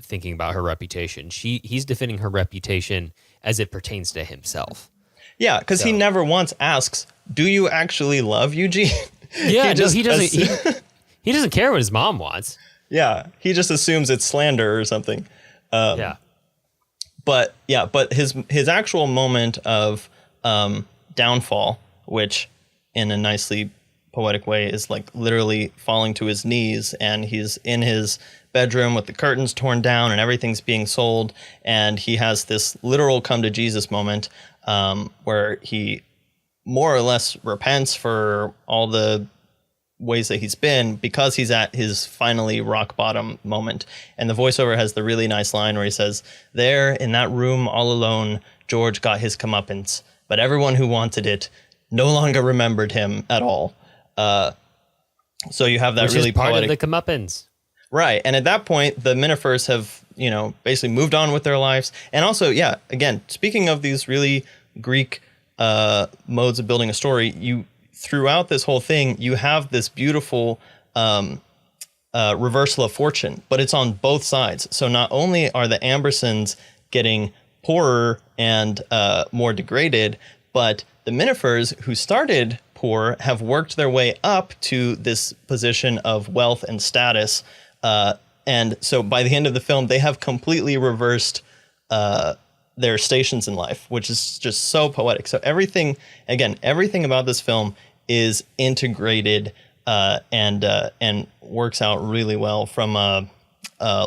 thinking about her reputation. He's defending her reputation as it pertains to himself. Yeah, because he never once asks, "Do you actually love Eugene?" Yeah, he doesn't. He doesn't care what his mom wants. Yeah, he just assumes it's slander or something. But his actual moment of downfall, which in a nicely poetic way is like literally falling to his knees, and he's in his bedroom with the curtains torn down and everything's being sold, and he has this literal come to Jesus moment where he more or less repents for all the ways that he's been, because he's at his finally rock bottom moment. And the voiceover has the really nice line where he says, "There in that room all alone, George got his comeuppance, but everyone who wanted it no longer remembered him at all." So you have that Which really is part poetic, of the comeuppance. right? And at that point, the Minifers have, basically moved on with their lives. And also, yeah, again, speaking of these really Greek modes of building a story, throughout this whole thing, you have this beautiful reversal of fortune, but it's on both sides. So not only are the Ambersons getting poorer and more degraded, but the Minifers, who started poor, have worked their way up to this position of wealth and status. And so by the end of the film, they have completely reversed their stations in life, which is just so poetic. So everything about this film is integrated and works out really well from a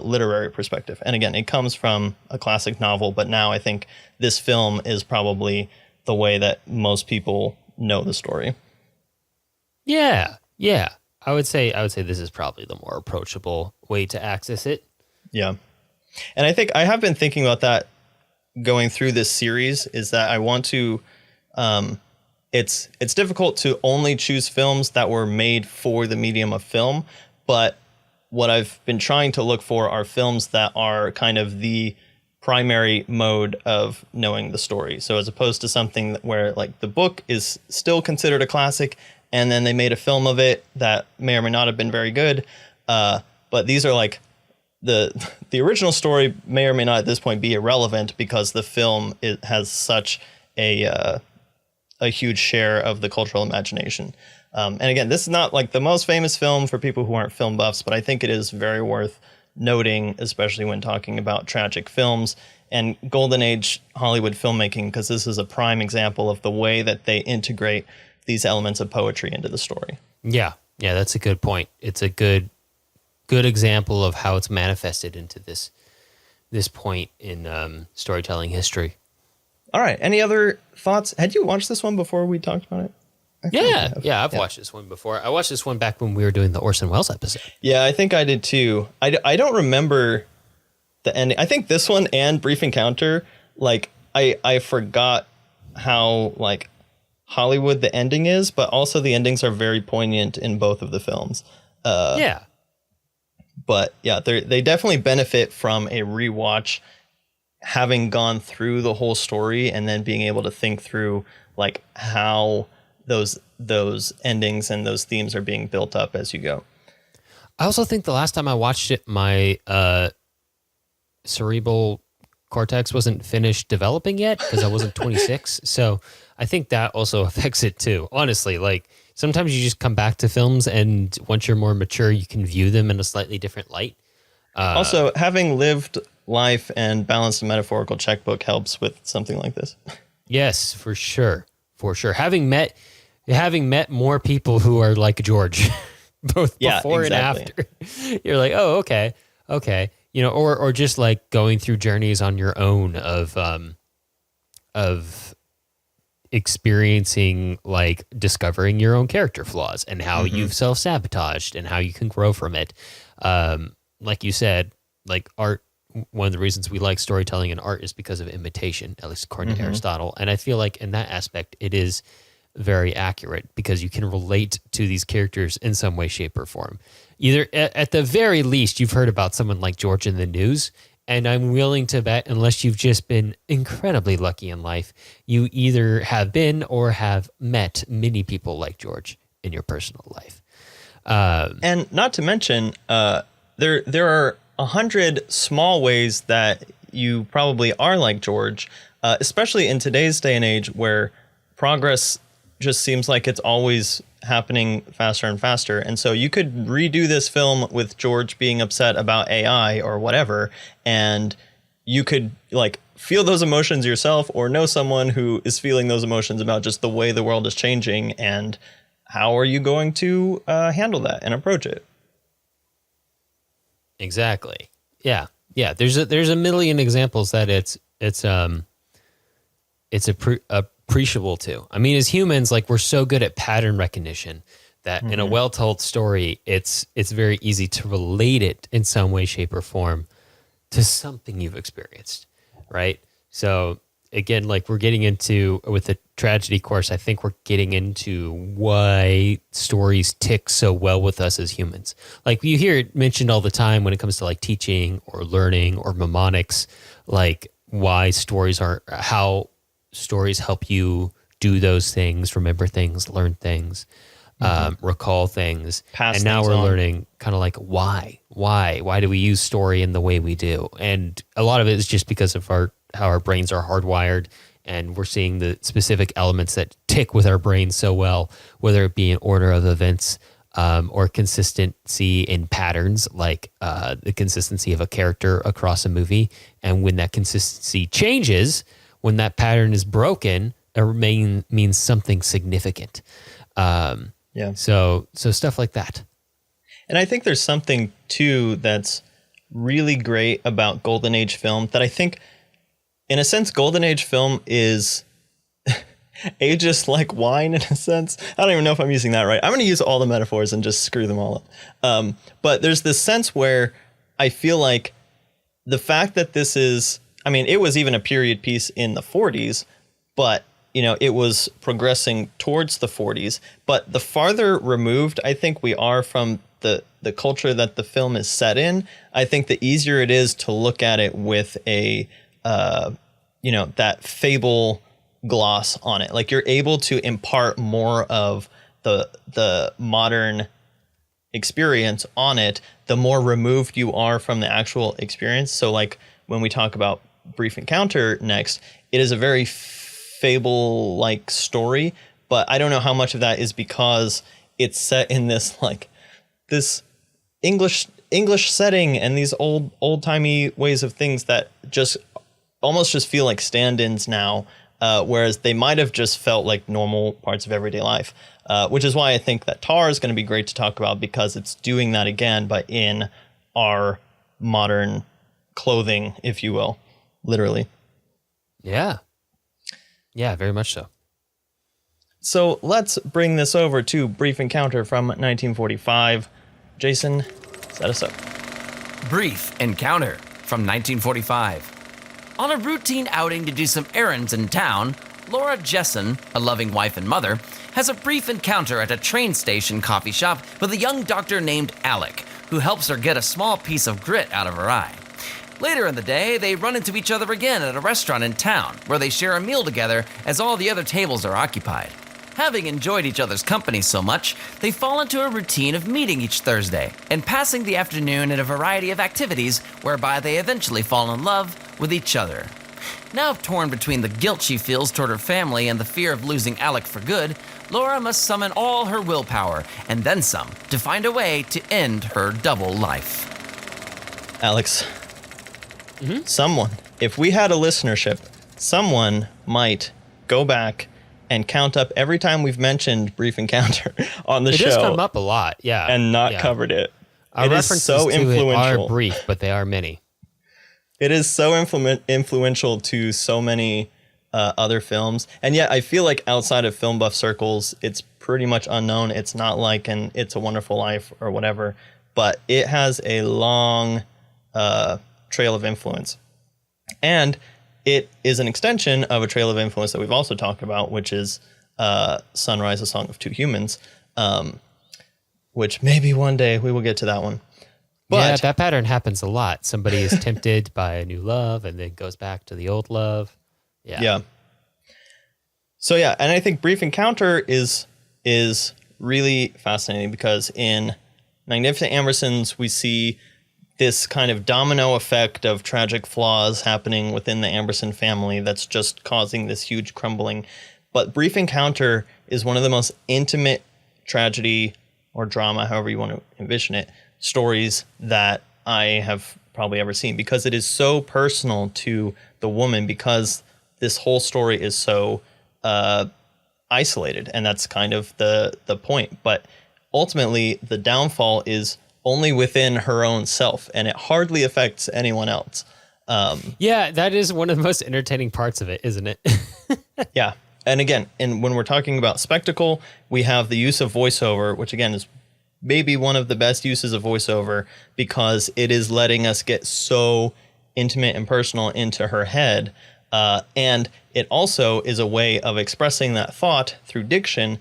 literary perspective. And again, it comes from a classic novel, but now I think this film is probably the way that most people know the story. Yeah. I would say this is probably the more approachable way to access it. Yeah. And I think I have been thinking about that going through this series, is that I want to it's difficult to only choose films that were made for the medium of film, but what I've been trying to look for are films that are kind of the primary mode of knowing the story. So as opposed to something where like the book is still considered a classic and then they made a film of it that may or may not have been very good, but these are like the original story may or may not at this point be irrelevant because the film has such a huge share of the cultural imagination. And again, this is not like the most famous film for people who aren't film buffs, but I think it is very worth noting, especially when talking about tragic films and golden age Hollywood filmmaking, because this is a prime example of the way that they integrate these elements of poetry into the story. Yeah, that's a good point. It's a good example of how it's manifested into this point in storytelling history. All right. Any other thoughts? Had you watched this one before we talked about it? I've watched this one before. I watched this one back when we were doing the Orson Welles episode. Yeah, I think I did too. I don't remember the ending. I think this one and Brief Encounter, like I forgot how like Hollywood the ending is, but also the endings are very poignant in both of the films. But yeah, they definitely benefit from a rewatch, having gone through the whole story and then being able to think through like how those endings and those themes are being built up as you go. I also think the last time I watched it, my cerebral cortex wasn't finished developing yet because I wasn't 26. So I think that also affects it too. Honestly, like sometimes you just come back to films and once you're more mature, you can view them in a slightly different light. Also, having lived life and balanced a metaphorical checkbook helps with something like this. Yes, for sure. Having met more people who are like George, both before and after, you're like, oh, okay. You know, or just like going through journeys on your own of experiencing, like discovering your own character flaws and how you've self-sabotaged and how you can grow from it. Like you said, like art, one of the reasons we like storytelling and art is because of imitation, at least according to Aristotle. And I feel like in that aspect, it is very accurate because you can relate to these characters in some way, shape, or form. Either at the very least, you've heard about someone like George in the news, and I'm willing to bet, unless you've just been incredibly lucky in life, you either have been or have met many people like George in your personal life. And not to mention, there are 100 small ways that you probably are like George, especially in today's day and age where progress just seems like it's always happening faster and faster. And so you could redo this film with George being upset about AI or whatever, and you could like feel those emotions yourself or know someone who is feeling those emotions about just the way the world is changing, and how are you going to handle that and approach it? Exactly. Yeah. There's a million examples that it's appreciable to. I mean, as humans, like we're so good at pattern recognition that in a well-told story, it's very easy to relate it in some way, shape, or form to something you've experienced, right? So again, like we're getting into with the tragedy course, I think we're getting into why stories tick so well with us as humans. Like you hear it mentioned all the time when it comes to like teaching or learning or mnemonics, like why stories are, how stories help you do those things, remember things, learn things, recall things. And now we're learning kind of like why do we use story in the way we do? And a lot of it is just because of how our brains are hardwired, and we're seeing the specific elements that tick with our brains so well, whether it be an order of events or consistency in patterns, like the consistency of a character across a movie. And when that consistency changes, when that pattern is broken, it means something significant. So stuff like that. And I think there's something too that's really great about Golden Age film that I think, in a sense, Golden Age film is ageist like wine in a sense. I don't even know if I'm using that right. I'm going to use all the metaphors and just screw them all up. But there's this sense where I feel like the fact that this is, I mean, it was even a period piece in the 40s, but you know, it was progressing towards the 40s. But the farther removed I think we are from the culture that the film is set in, I think the easier it is to look at it with a, that fable gloss on it. Like you're able to impart more of the modern experience on it, the more removed you are from the actual experience. So like when we talk about Brief Encounter next, it is a very fable-like story, but I don't know how much of that is because it's set in this like this English setting and these old-timey ways of things that just almost just feel like stand-ins now, whereas they might have just felt like normal parts of everyday life, which is why I think that Tar is going to be great to talk about, because it's doing that again, but in our modern clothing, if you will, literally. Yeah. Yeah, very much so. So let's bring this over to Brief Encounter from 1945. Jason, set us up. Brief Encounter from 1945. On a routine outing to do some errands in town, Laura Jessen, a loving wife and mother, has a brief encounter at a train station coffee shop with a young doctor named Alec, who helps her get a small piece of grit out of her eye. Later in the day, they run into each other again at a restaurant in town, where they share a meal together as all the other tables are occupied. Having enjoyed each other's company so much, they fall into a routine of meeting each Thursday and passing the afternoon in a variety of activities whereby they eventually fall in love with each other. Now torn between the guilt she feels toward her family and the fear of losing Alec for good, Laura must summon all her willpower, and then some, to find a way to end her double life. Alex, someone, if we had a listenership, someone might go back and count up every time we've mentioned Brief Encounter on the show. It does come up a lot, yeah. And not covered it. Our it references is so to influential. it are brief, but they are many. It is so influential to so many other films. And yet I feel like outside of film buff circles, it's pretty much unknown. It's not like an It's a Wonderful Life or whatever, but it has a long trail of influence. And it is an extension of a trail of influence that we've also talked about, which is Sunrise, A Song of Two Humans, which maybe one day we will get to that one. But yeah, that pattern happens a lot. Somebody is tempted by a new love and then goes back to the old love. Yeah. So yeah, and I think Brief Encounter is really fascinating because in Magnificent Ambersons, we see this kind of domino effect of tragic flaws happening within the Amberson family that's just causing this huge crumbling. But Brief Encounter is one of the most intimate tragedy or drama, however you want to envision it, stories that I have probably ever seen, because it is so personal to the woman, because this whole story is so isolated, and that's kind of the point. But ultimately, the downfall is only within her own self, and it hardly affects anyone else. Yeah, that is one of the most entertaining parts of it, isn't it? Yeah. And again, when we're talking about spectacle, we have the use of voiceover, which again is maybe one of the best uses of voiceover, because it is letting us get so intimate and personal into her head. And it also is a way of expressing that thought through diction,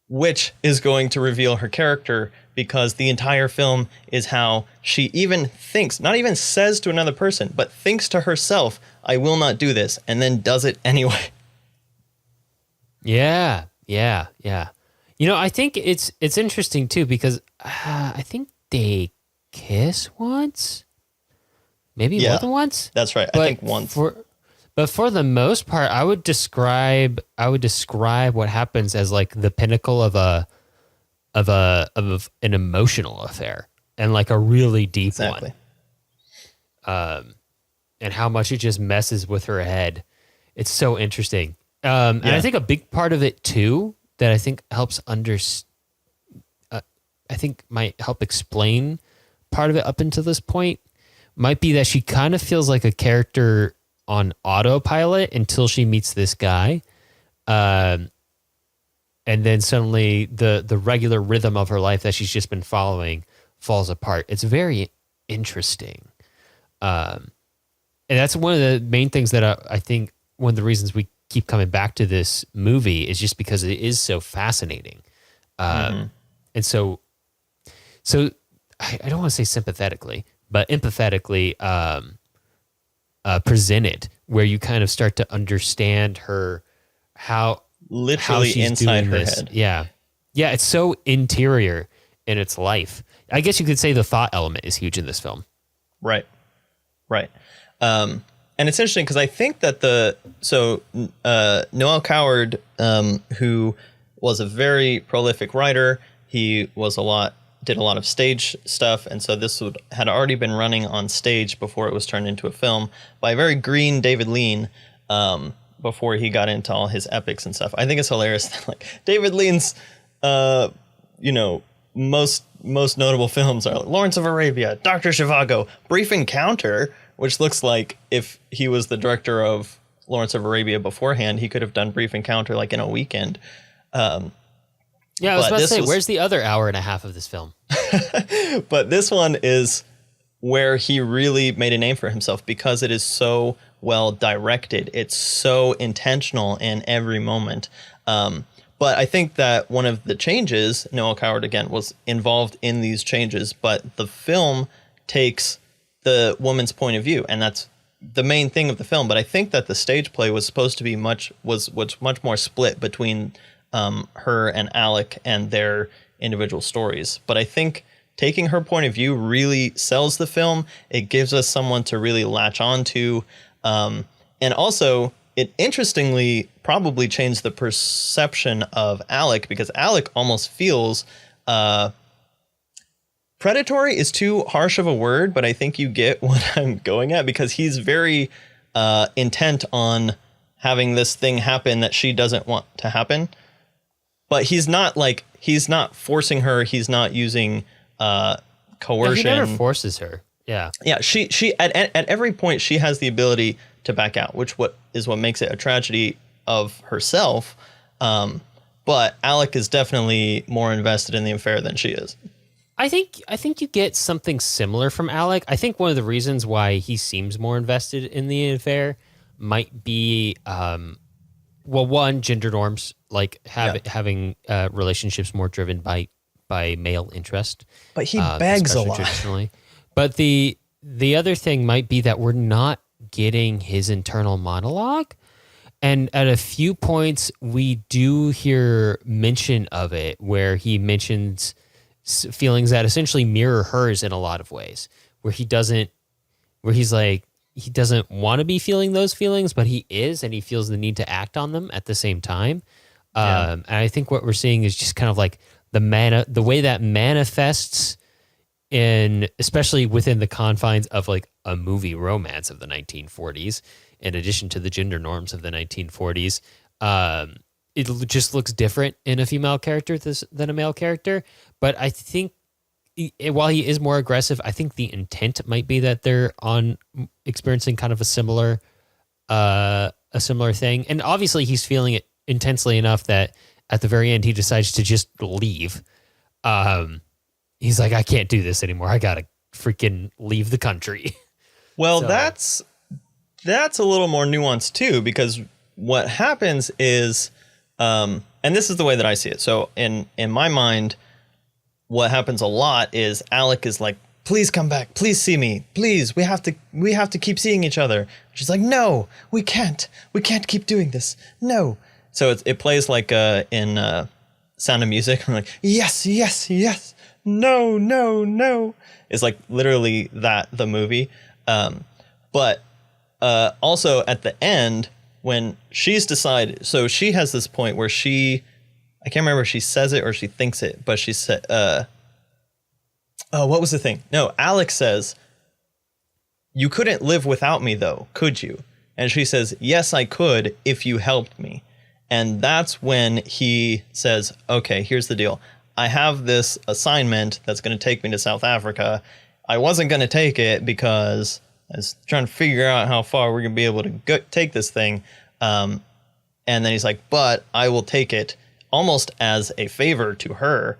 which is going to reveal her character, because the entire film is how she even thinks, not even says to another person, but thinks to herself, I will not do this, and then does it anyway. Yeah. You know, I think it's interesting too, because I think they kiss once, maybe more than once. That's right. I think once. But for the most part, I would describe what happens as like the pinnacle of an emotional affair, and like a really deep one. And how much it just messes with her head. It's so interesting. And I think a big part of it too, that I think helps I think might help explain part of it up until this point, might be that she kind of feels like a character on autopilot until she meets this guy. And then suddenly the regular rhythm of her life that she's just been following falls apart. It's very interesting. And that's one of the main things that I think one of the reasons we keep coming back to this movie is just because it is so fascinating. And so I don't want to say sympathetically, but empathetically presented, where you kind of start to understand her, how literally she's inside doing her this. head. Yeah. It's so interior. in its life. I guess you could say the thought element is huge in this film. Right. And it's interesting because I think that Noel Coward, who was a very prolific writer, he did a lot of stage stuff, and so this had already been running on stage before it was turned into a film by a very green David Lean, before he got into all his epics and stuff. I think it's hilarious that like David Lean's most notable films are Lawrence of Arabia, Dr. Zhivago, Brief Encounter, which looks like if he was the director of Lawrence of Arabia beforehand, he could have done Brief Encounter like in a weekend. Yeah, I was about to say, where's the other hour and a half of this film? But this one is where he really made a name for himself because it is so well directed. It's so intentional in every moment. But I think that one of the changes, Noel Coward, again, was involved in these changes, but the film takes the woman's point of view, and that's the main thing of the film. But I think that the stage play was supposed to be much more split between her and Alec and their individual stories. But I think taking her point of view really sells the film. It gives us someone to really latch on to. And also, it interestingly probably changed the perception of Alec, because Alec almost feels predatory is too harsh of a word, but I think you get what I'm going at, because he's very intent on having this thing happen that she doesn't want to happen. But he's not forcing her. He's not using coercion. Yeah, he never forces her. Yeah. Yeah. She at every point she has the ability to back out, which what makes it a tragedy of herself. But Alec is definitely more invested in the affair than she is. I think you get something similar from Alec. I think one of the reasons why he seems more invested in the affair might be, one, gender norms, like having relationships more driven by male interest. But he begs a lot. Traditionally. But the other thing might be that we're not getting his internal monologue. And at a few points, we do hear mention of it, where he mentions feelings that essentially mirror hers in a lot of ways, where he doesn't want to be feeling those feelings, but he is, and he feels the need to act on them at the same time. And I think what we're seeing is just kind of like the way that manifests in, especially within the confines of like a movie romance of the 1940s, in addition to the gender norms of the 1940s. It just looks different in a female character than a male character. But I think while he is more aggressive, I think the intent might be that they're experiencing kind of a similar thing. And obviously he's feeling it intensely enough that at the very end he decides to just leave. He's like, I can't do this anymore. I gotta freaking leave the country. Well, so that's a little more nuanced too, because what happens is, and this is the way that I see it. So in my mind, what happens a lot is Alec is like, please come back. Please see me. Please. We have to keep seeing each other. She's like, no, we can't keep doing this. No. So it plays like in Sound of Music. I'm like, yes, yes, yes. No, no, no. It's like literally that, the movie. But also at the end, when she's decided, so she has this point where I can't remember if she says it or she thinks it, but she said, what was the thing? No, Alex says, you couldn't live without me though, could you? And she says, yes, I could if you helped me. And that's when he says, okay, here's the deal. I have this assignment that's going to take me to South Africa. I wasn't going to take it because I was trying to figure out how far we're going to be able to take this thing. And then he's like, but I will take it almost as a favor to her,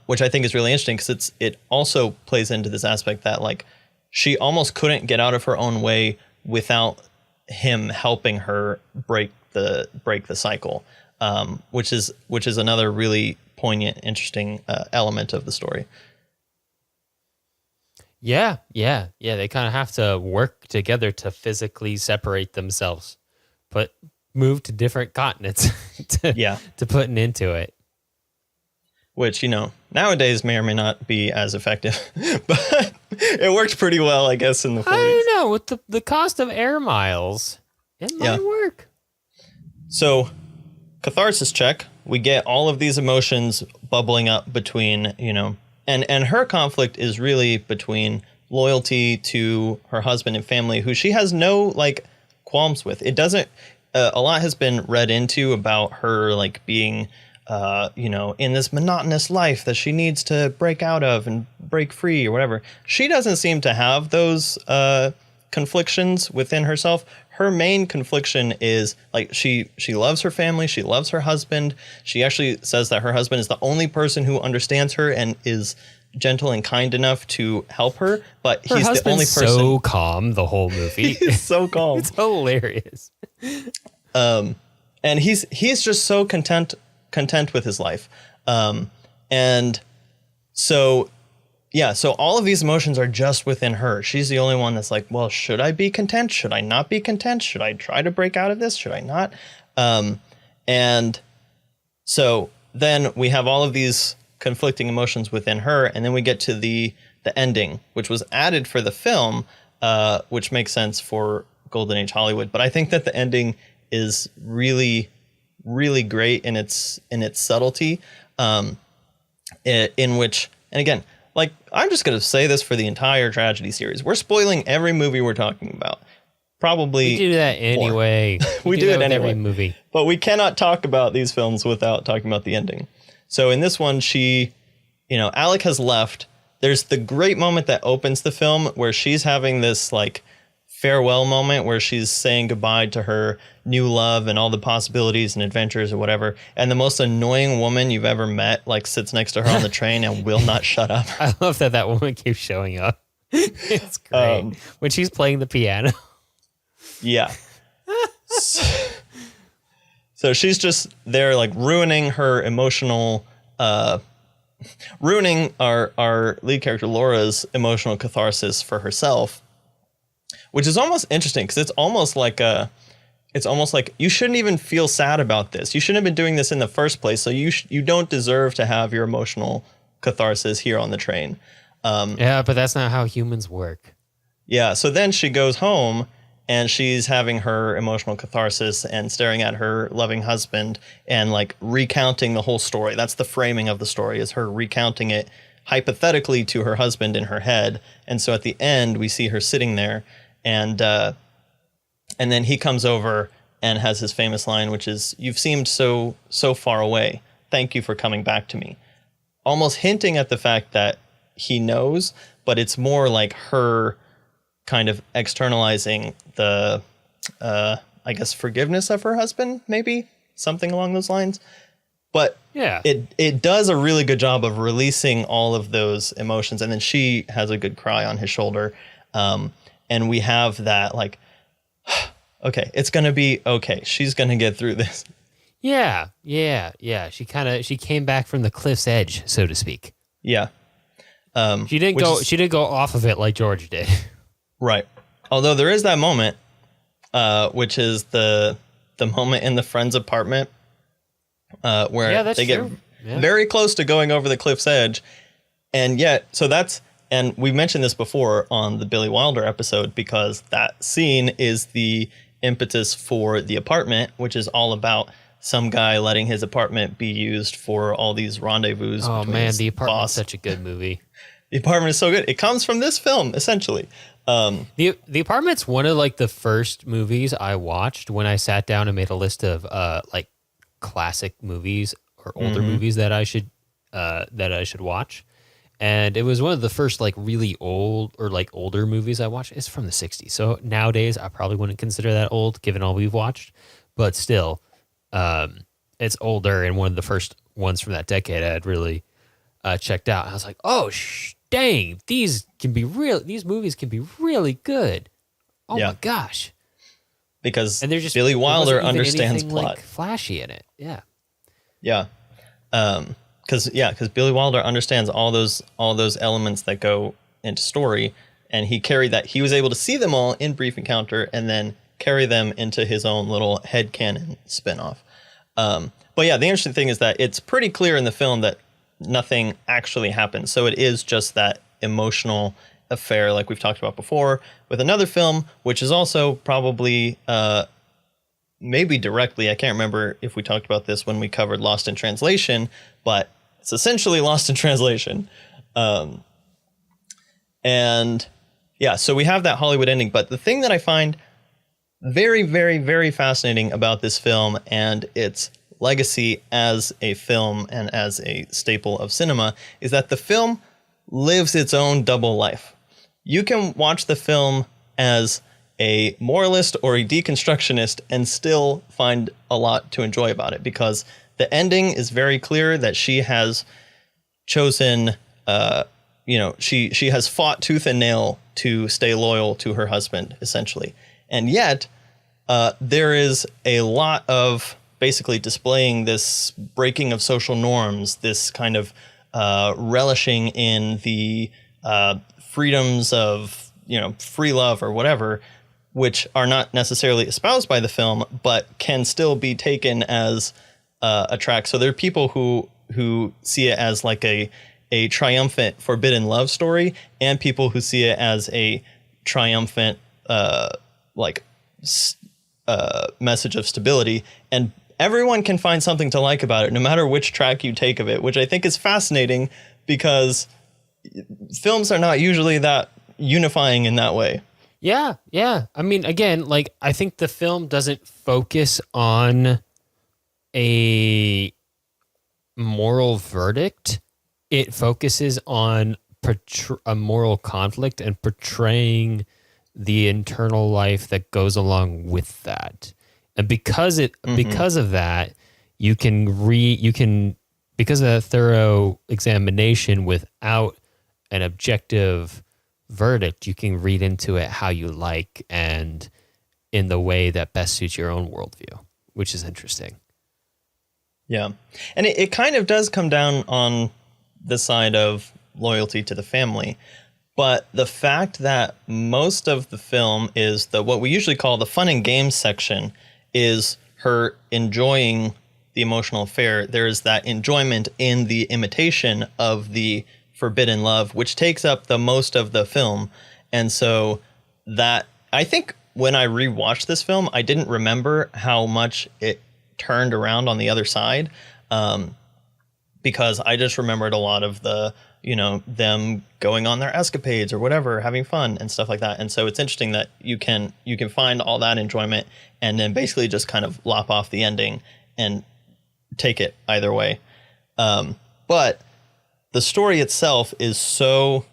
which I think is really interesting, because it also plays into this aspect that like she almost couldn't get out of her own way without him helping her break the cycle, which is another really poignant, interesting element of the story. Yeah. They kind of have to work together to physically separate themselves, move to different continents to put an end to it. which, nowadays may or may not be as effective, but it worked pretty well, I guess, in the 40s. I don't know. With the cost of air miles, it might work. So, catharsis check. We get all of these emotions bubbling up between, and her conflict is really between loyalty to her husband and family, who she has no, qualms with. It doesn't, a lot has been read into about her, being... in this monotonous life that she needs to break out of and break free or whatever. She doesn't seem to have those conflictions within herself. Her main confliction is she loves her family. She loves her husband. She actually says that her husband is the only person who understands her and is gentle and kind enough to help her. But he's the only person. So calm the whole movie. He's so calm. It's hilarious. And he's just so content with his life. And so all of these emotions are just within her. She's the only one that's like, well, should I be content? Should I not be content? Should I try to break out of this? Should I not? And so then we have all of these conflicting emotions within her. And then we get to the ending, which was added for the film, which makes sense for Golden Age Hollywood. But I think that the ending is really great in its subtlety, in which, and again, I'm just going to say this for the entire tragedy series. We're spoiling every movie we're talking about. Probably we do that anyway. we do it anyway. Every movie. But we cannot talk about these films without talking about the ending. So in this one, Alec has left. There's the great moment that opens the film where she's having this farewell moment where she's saying goodbye to her new love and all the possibilities and adventures or whatever. And the most annoying woman you've ever met sits next to her on the train and will not shut up. I love that woman keeps showing up. It's great. When she's playing the piano. Yeah. So she's just there ruining her emotional, ruining our lead character Laura's emotional catharsis for herself. Which is almost interesting because it's almost like you shouldn't even feel sad about this. You shouldn't have been doing this in the first place. So you don't deserve to have your emotional catharsis here on the train. Yeah, but that's not how humans work. Yeah. So then she goes home and she's having her emotional catharsis and staring at her loving husband and recounting the whole story. That's the framing of the story, is her recounting it hypothetically to her husband in her head. And so at the end, we see her sitting there. And then he comes over and has his famous line, which is, "You've seemed so far away. Thank you for coming back to me." Almost hinting at the fact that he knows, but it's more like her kind of externalizing the, I guess, forgiveness of her husband, maybe something along those lines. But yeah, it does a really good job of releasing all of those emotions. And then she has a good cry on his shoulder. And we have that okay, it's going to be okay. She's going to get through this. Yeah. She came back from the cliff's edge, so to speak. Yeah. She didn't go off of it like George did. Right. Although there is that moment, which is the moment in the friend's apartment, where they get very close to going over the cliff's edge. And yet, and we mentioned this before on the Billy Wilder episode, because that scene is the impetus for The Apartment, which is all about some guy letting his apartment be used for all these rendezvous. Oh man, The Apartment is such a good movie. The Apartment is so good. It comes from this film, essentially. The Apartment's one of the first movies I watched when I sat down and made a list of classic movies or older movies that I should watch. And it was one of the first really old or older movies I watched. It's from the 60s. So nowadays I probably wouldn't consider that old given all we've watched, but still it's older and one of the first ones from that decade I had really checked out. I was like, oh, dang, these movies can be really good. Oh my gosh. Because and just, Billy Wilder understands plot. Flashy in it. Yeah. Yeah. Because Billy Wilder understands all those elements that go into story, and he was able to see them all in Brief Encounter and then carry them into his own little headcanon spinoff. But yeah, the interesting thing is that it's pretty clear in the film that nothing actually happens. So it is just that emotional affair, like we've talked about before with another film, which is also probably maybe directly, I can't remember if we talked about this when we covered Lost in Translation, but it's essentially Lost in Translation. And yeah, so we have that Hollywood ending. But the thing that I find very, very, very fascinating about this film and its legacy as a film and as a staple of cinema is that the film lives its own double life. You can watch the film as a moralist or a deconstructionist and still find a lot to enjoy about it, because the ending is very clear that she has chosen, she has fought tooth and nail to stay loyal to her husband, essentially. And yet there is a lot of basically displaying this breaking of social norms, this kind of relishing in the freedoms of, free love or whatever, which are not necessarily espoused by the film, but can still be taken as a track. So there are people who see it as like a triumphant forbidden love story, and people who see it as a triumphant message of stability. And everyone can find something to like about it, no matter which track you take of it, which I think is fascinating because films are not usually that unifying in that way. Yeah. I mean, again, like, I think the film doesn't focus on a moral verdict. It focuses on a moral conflict and portraying the internal life that goes along with that. And because of that, because of that thorough examination without an objective verdict, you can read into it how you like and in the way that best suits your own worldview, which is interesting. Yeah. And it kind of does come down on the side of loyalty to the family. But the fact that most of the film is what we usually call the fun and games section is her enjoying the emotional affair. There is that enjoyment in the imitation of the forbidden love, which takes up the most of the film. And so that, I think when I rewatched this film, I didn't remember how much it turned around on the other side, because I just remembered a lot of the, them going on their escapades or whatever, having fun and stuff like that. And so it's interesting that you can find all that enjoyment and then basically just kind of lop off the ending and take it either way. But the story itself is so,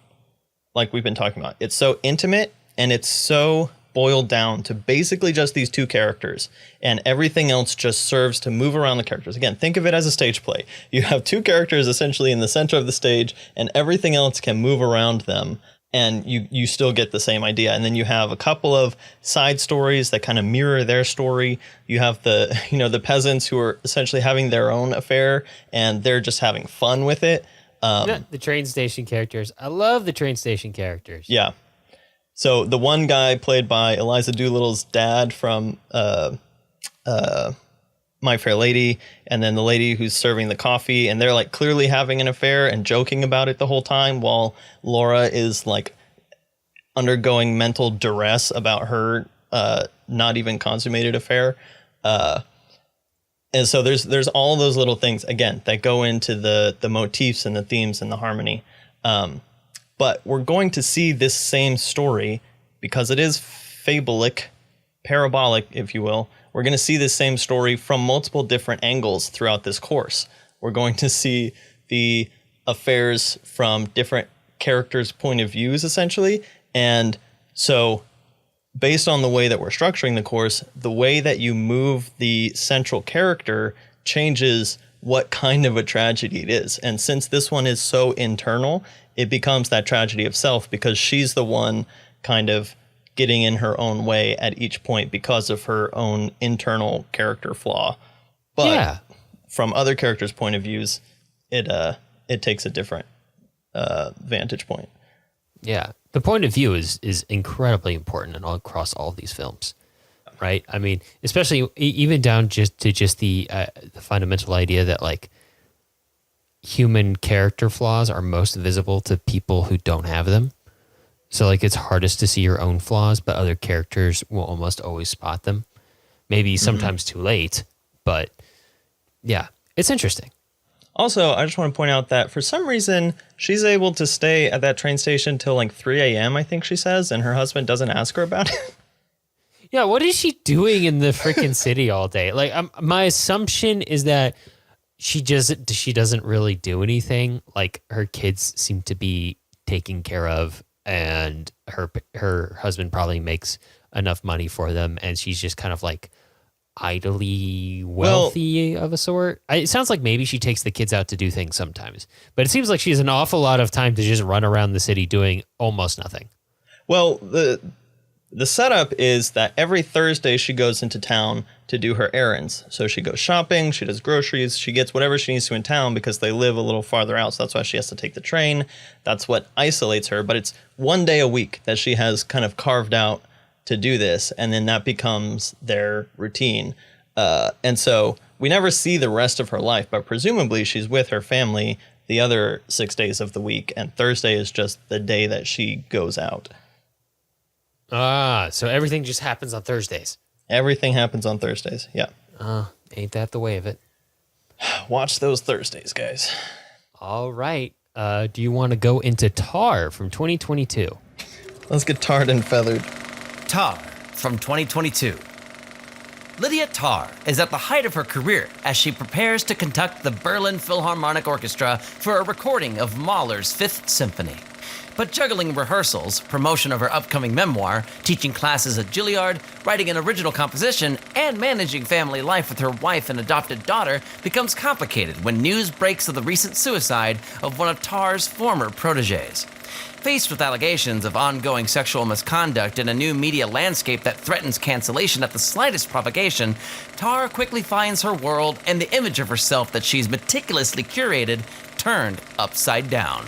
like we've been talking about, it's so intimate and it's so boiled down to basically just these two characters, and everything else just serves to move around the characters. Again, think of it as a stage play. You have two characters essentially in the center of the stage, and everything else can move around them, and you still get the same idea. And then you have a couple of side stories that kind of mirror their story. You have the peasants who are essentially having their own affair, and they're just having fun with it. The train station characters. I love the train station characters. Yeah. So the one guy played by Eliza Doolittle's dad from My Fair Lady, and then the lady who's serving the coffee, and they're like clearly having an affair and joking about it the whole time, while Laura is like undergoing mental duress about her not even consummated affair. And so there's all those little things, again, that go into the motifs and the themes and the harmony. But we're going to see this same story, because it is parabolic, if you will. We're going to see this same story from multiple different angles throughout this course. We're going to see the affairs from different characters' point of views, essentially. And so based on the way that we're structuring the course, the way that you move the central character changes what kind of a tragedy it is. And since this one is so internal, it becomes that tragedy of self, because she's the one kind of getting in her own way at each point because of her own internal character flaw. But from other characters' point of views, it takes a different vantage point. Yeah. The point of view is incredibly important and all across all of these films, right? I mean, especially even down to the fundamental idea that, like, human character flaws are most visible to people who don't have them. So like it's hardest to see your own flaws, but other characters will almost always spot them. Maybe sometimes too late, but yeah, it's interesting. Also, I just want to point out that for some reason, she's able to stay at that train station till like 3 a.m., I think she says, and her husband doesn't ask her about it. Yeah, what is she doing in the freaking city all day? Like, my assumption is that she doesn't really do anything. Like, her kids seem to be taken care of, and her husband probably makes enough money for them, and she's just kind of like idly wealthy of a sort. It sounds like maybe she takes the kids out to do things sometimes, but it seems like she has an awful lot of time to just run around the city doing almost nothing. Well, the setup is that every Thursday she goes into town to do her errands. So she goes shopping, she does groceries, she gets whatever she needs to in town because they live a little farther out. So that's why she has to take the train. That's what isolates her. But it's one day a week that she has kind of carved out to do this. And then that becomes their routine. And so we never see the rest of her life, but presumably she's with her family the other 6 days of the week. And Thursday is just the day that she goes out. Ah, so everything just happens on Thursdays. Everything happens on Thursdays. Yeah. Ain't that the way of it? Watch those Thursdays, guys. All right. Do you want to go into Tar from 2022? Let's get tarred and feathered. Tar from 2022. Lydia Tarr is at the height of her career as she prepares to conduct the Berlin Philharmonic Orchestra for a recording of Mahler's Fifth Symphony. But juggling rehearsals, promotion of her upcoming memoir, teaching classes at Juilliard, writing an original composition, and managing family life with her wife and adopted daughter becomes complicated when news breaks of the recent suicide of one of Tarr's former protégés. Faced with allegations of ongoing sexual misconduct in a new media landscape that threatens cancellation at the slightest provocation, Tarr quickly finds her world and the image of herself that she's meticulously curated turned upside down.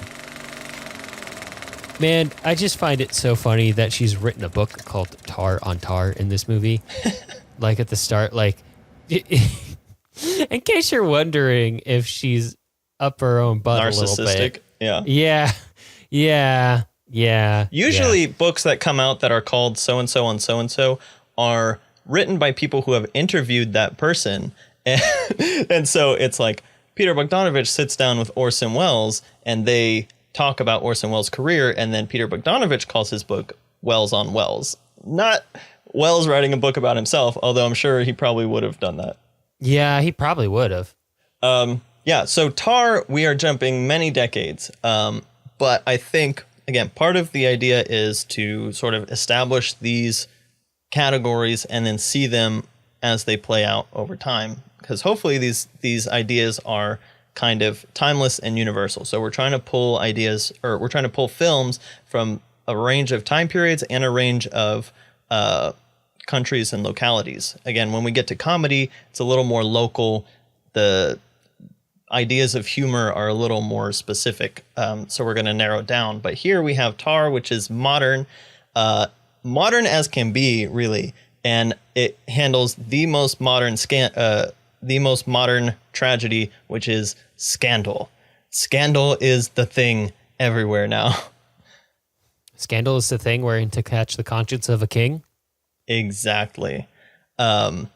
Man, I just find it so funny that she's written a book called Tar on Tar in this movie. Like at the start, like, in case you're wondering if she's up her own butt a little bit. Yeah. Yeah. Usually books that come out that are called so-and-so on so-and-so are written by people who have interviewed that person. And so it's like Peter Bogdanovich sits down with Orson Welles and they talk about Orson Welles' career, and then Peter Bogdanovich calls his book Wells on Wells. Not Wells writing a book about himself, although I'm sure he probably would have done that. Yeah, he probably would have. Yeah, so Tar, we are jumping many decades. But I think, again, part of the idea is to sort of establish these categories and then see them as they play out over time. Because hopefully these ideas are kind of timeless and universal. So we're trying to pull ideas, or we're trying to pull films from a range of time periods and a range of countries and localities. Again, when we get to comedy, it's a little more local. The ideas of humor are a little more specific. So we're going to narrow it down. But here we have Tar, which is modern modern as can be, really. And it handles the most modern tragedy, which is scandal. Scandal is the thing everywhere now. Scandal is the thing wherein to catch the conscience of a king. Exactly. And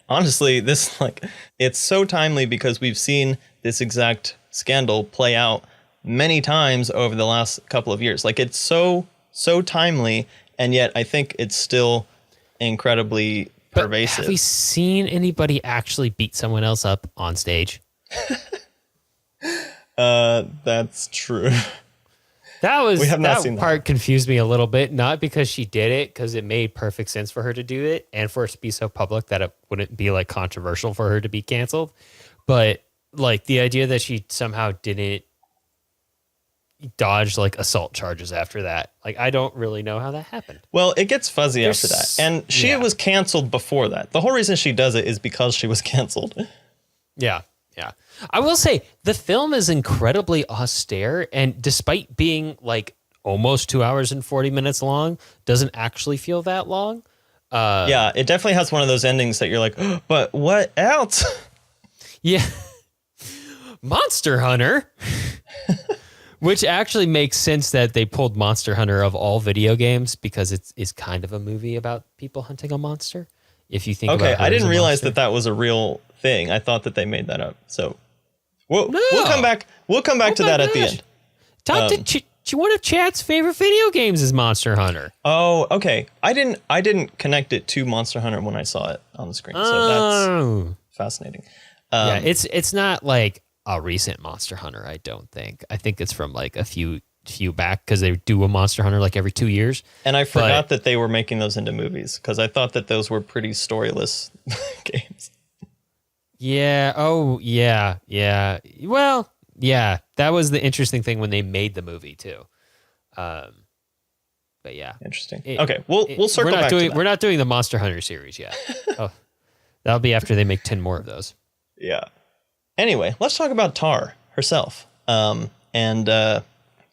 honestly, this, like, it's so timely because we've seen this exact scandal play out many times over the last couple of years. Like, it's so timely, and yet I think it's still incredibly pervasive. Have we seen anybody actually beat someone else up on stage? That's true. That part confused me a little bit, not because she did it, because it made perfect sense for her to do it and for it to be so public that it wouldn't be like controversial for her to be canceled. But like the idea that she somehow didn't dodge like assault charges after that, like I don't really know how that happened. Well, it gets fuzzy after that. And she was canceled before that. The whole reason she does it is because she was canceled. Yeah. I will say the film is incredibly austere, and despite being like almost 2 hours and 40 minutes long, doesn't actually feel that long. Yeah, it definitely has one of those endings that you're like, oh, but what else? Yeah. Monster Hunter. Which actually makes sense that they pulled Monster Hunter of all video games because it's kind of a movie about people hunting a monster. If you think about I didn't realize monster. that was a real thing. I thought that they made that up. So we'll come back. We'll come back to that at the end. Talk to one of Chad's favorite video games is Monster Hunter. Oh, okay. I didn't connect it to Monster Hunter when I saw it on the screen. So that's fascinating. Yeah, it's not like a recent Monster Hunter, I don't think. I think it's from like a few back because they do a Monster Hunter like every 2 years. And I forgot that they were making those into movies because I thought that those were pretty storyless games. Yeah. Oh, yeah. Yeah. Well, yeah. That was the interesting thing when they made the movie too. But yeah. Interesting. Okay. We'll circle back to that. We're not doing the Monster Hunter series yet. Oh, that'll be after they make 10 more of those. Yeah. Anyway, let's talk about Tar herself.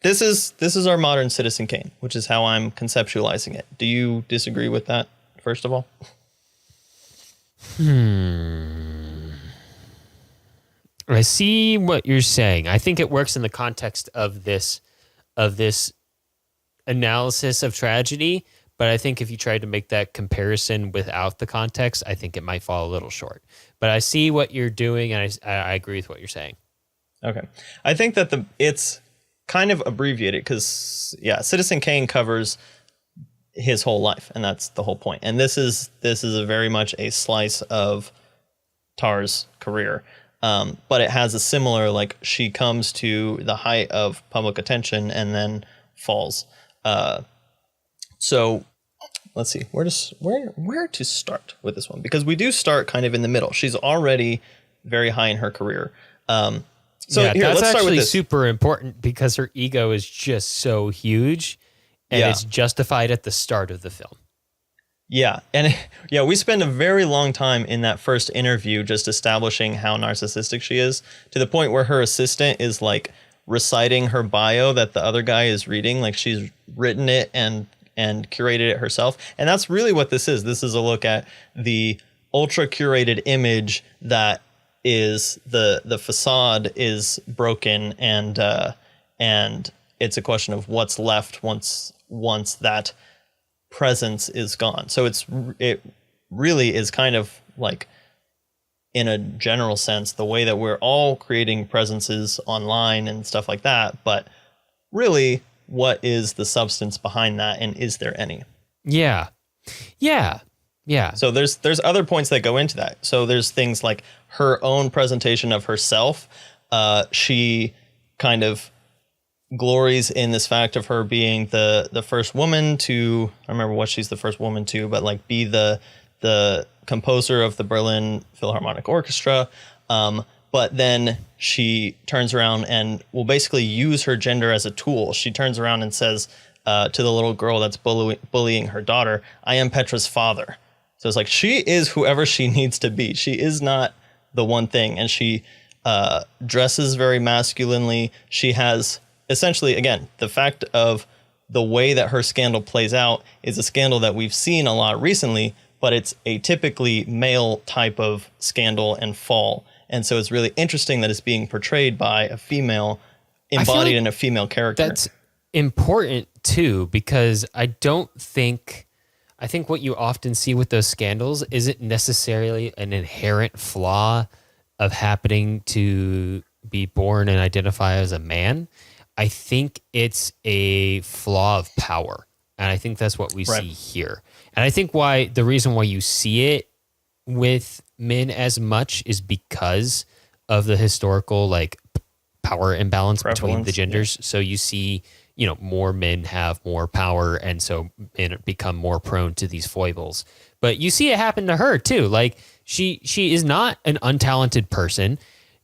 This is our modern Citizen Kane, which is how I'm conceptualizing it. Do you disagree with that, first of all? I see what you're saying. I think it works in the context of this analysis of tragedy, but I think if you tried to make that comparison without the context, I think it might fall a little short. But I see what you're doing, and I agree with what you're saying. Okay. I think that it's kind of abbreviated because, yeah, Citizen Kane covers his whole life, and that's the whole point. And this is a very much a slice of Tar's career. But it has a similar, like, she comes to the height of public attention and then falls. So let's see, where to start with this one? Because we do start kind of in the middle. She's already very high in her career. So yeah, here, that's let's start with actually this. super important because her ego is just so huge, and it's justified at the start of the film. Yeah, and we spend a very long time in that first interview just establishing how narcissistic she is, to the point where her assistant is like reciting her bio that the other guy is reading, like she's written it and curated it herself. And that's really what this is. This is a look at the ultra curated image that is the facade is broken, and it's a question of what's left once that presence is gone. So it really is kind of like, in a general sense, the way that we're all creating presences online and stuff like that, but really, what is the substance behind that, and is there any? Yeah. So there's other points that go into that. So there's things like her own presentation of herself. She kind of glories in this fact of her being the first woman to, I don't remember what she's the first woman to, but like be the composer of the Berlin Philharmonic Orchestra. But then she turns around and will basically use her gender as a tool. She turns around and says to the little girl that's bullying her daughter, "I am Petra's father." So it's like, she is whoever she needs to be. She is not the one thing. And she dresses very masculinely. She has essentially, again, the fact of the way that her scandal plays out is a scandal that we've seen a lot recently, but it's a typically male type of scandal and fall. And so it's really interesting that it's being portrayed by a female, embodied in a female character. That's important too, because I think what you often see with those scandals isn't necessarily an inherent flaw of happening to be born and identify as a man. I think it's a flaw of power. And I think that's what we see here. And I think the reason why you see it with men as much is because of the historical like power imbalance between the genders. Yeah. So you see, more men have more power, and so men become more prone to these foibles. But you see it happen to her too. Like she is not an untalented person,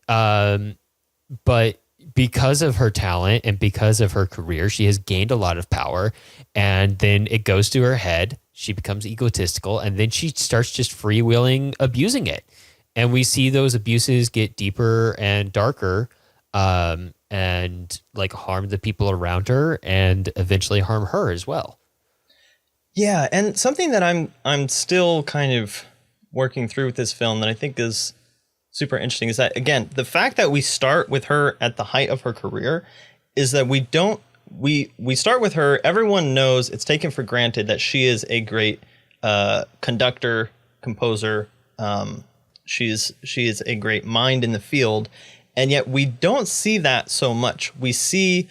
but because of her talent and because of her career, she has gained a lot of power, and then it goes to her head. She becomes egotistical, and then she starts just freewheeling, abusing it. And we see those abuses get deeper and darker, and like harm the people around her, and eventually harm her as well. Yeah, and something that I'm still kind of working through with this film that I think is super interesting is that, again, the fact that we start with her at the height of her career is that we start with her. Everyone knows, it's taken for granted that she is a great conductor, composer. She is a great mind in the field, and yet we don't see that so much. We see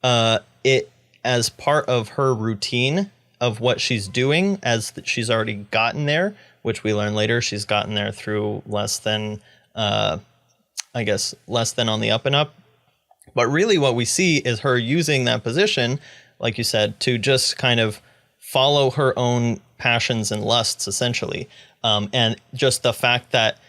it as part of her routine of what she's doing, as she's already gotten there, which we learn later she's gotten there through less than on the up and up. But really what we see is her using that position, like you said, to just kind of follow her own passions and lusts, essentially. And just the fact that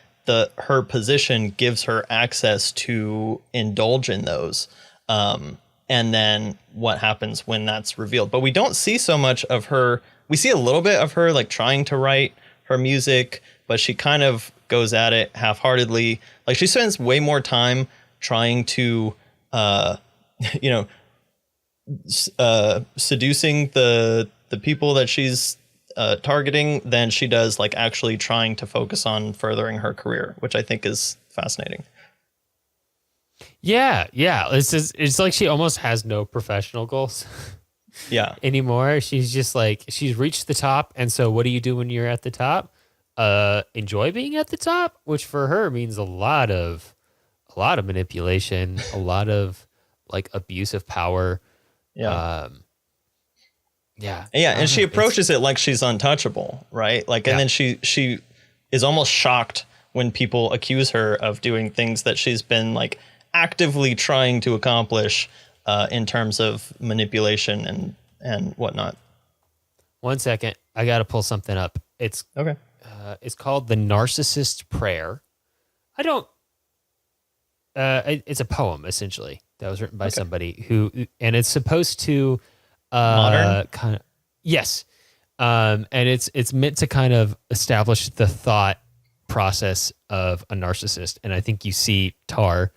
her position gives her access to indulge in those. And then what happens when that's revealed. But we don't see so much of her. We see a little bit of her like trying to write her music, but she kind of goes at it half-heartedly. Like she spends way more time trying to, seducing the people that she's targeting than she does like actually trying to focus on furthering her career, which I think is fascinating. Yeah. It's like she almost has no professional goals. Yeah. Anymore. She's just like, she's reached the top. And so what do you do when you're at the top? Enjoy being at the top, which for her means a lot of manipulation, a lot of like abuse of power. Yeah. Yeah. And she approaches it like she's untouchable, right? Like, and then she is almost shocked when people accuse her of doing things that she's been like actively trying to accomplish in terms of manipulation and whatnot. 1 second. I got to pull something up. It's okay. It's called The Narcissist Prayer. It's a poem essentially that was written by somebody who, and it's supposed to, modern kind of, yes. And it's meant to kind of establish the thought process of a narcissist. And I think you see Tar,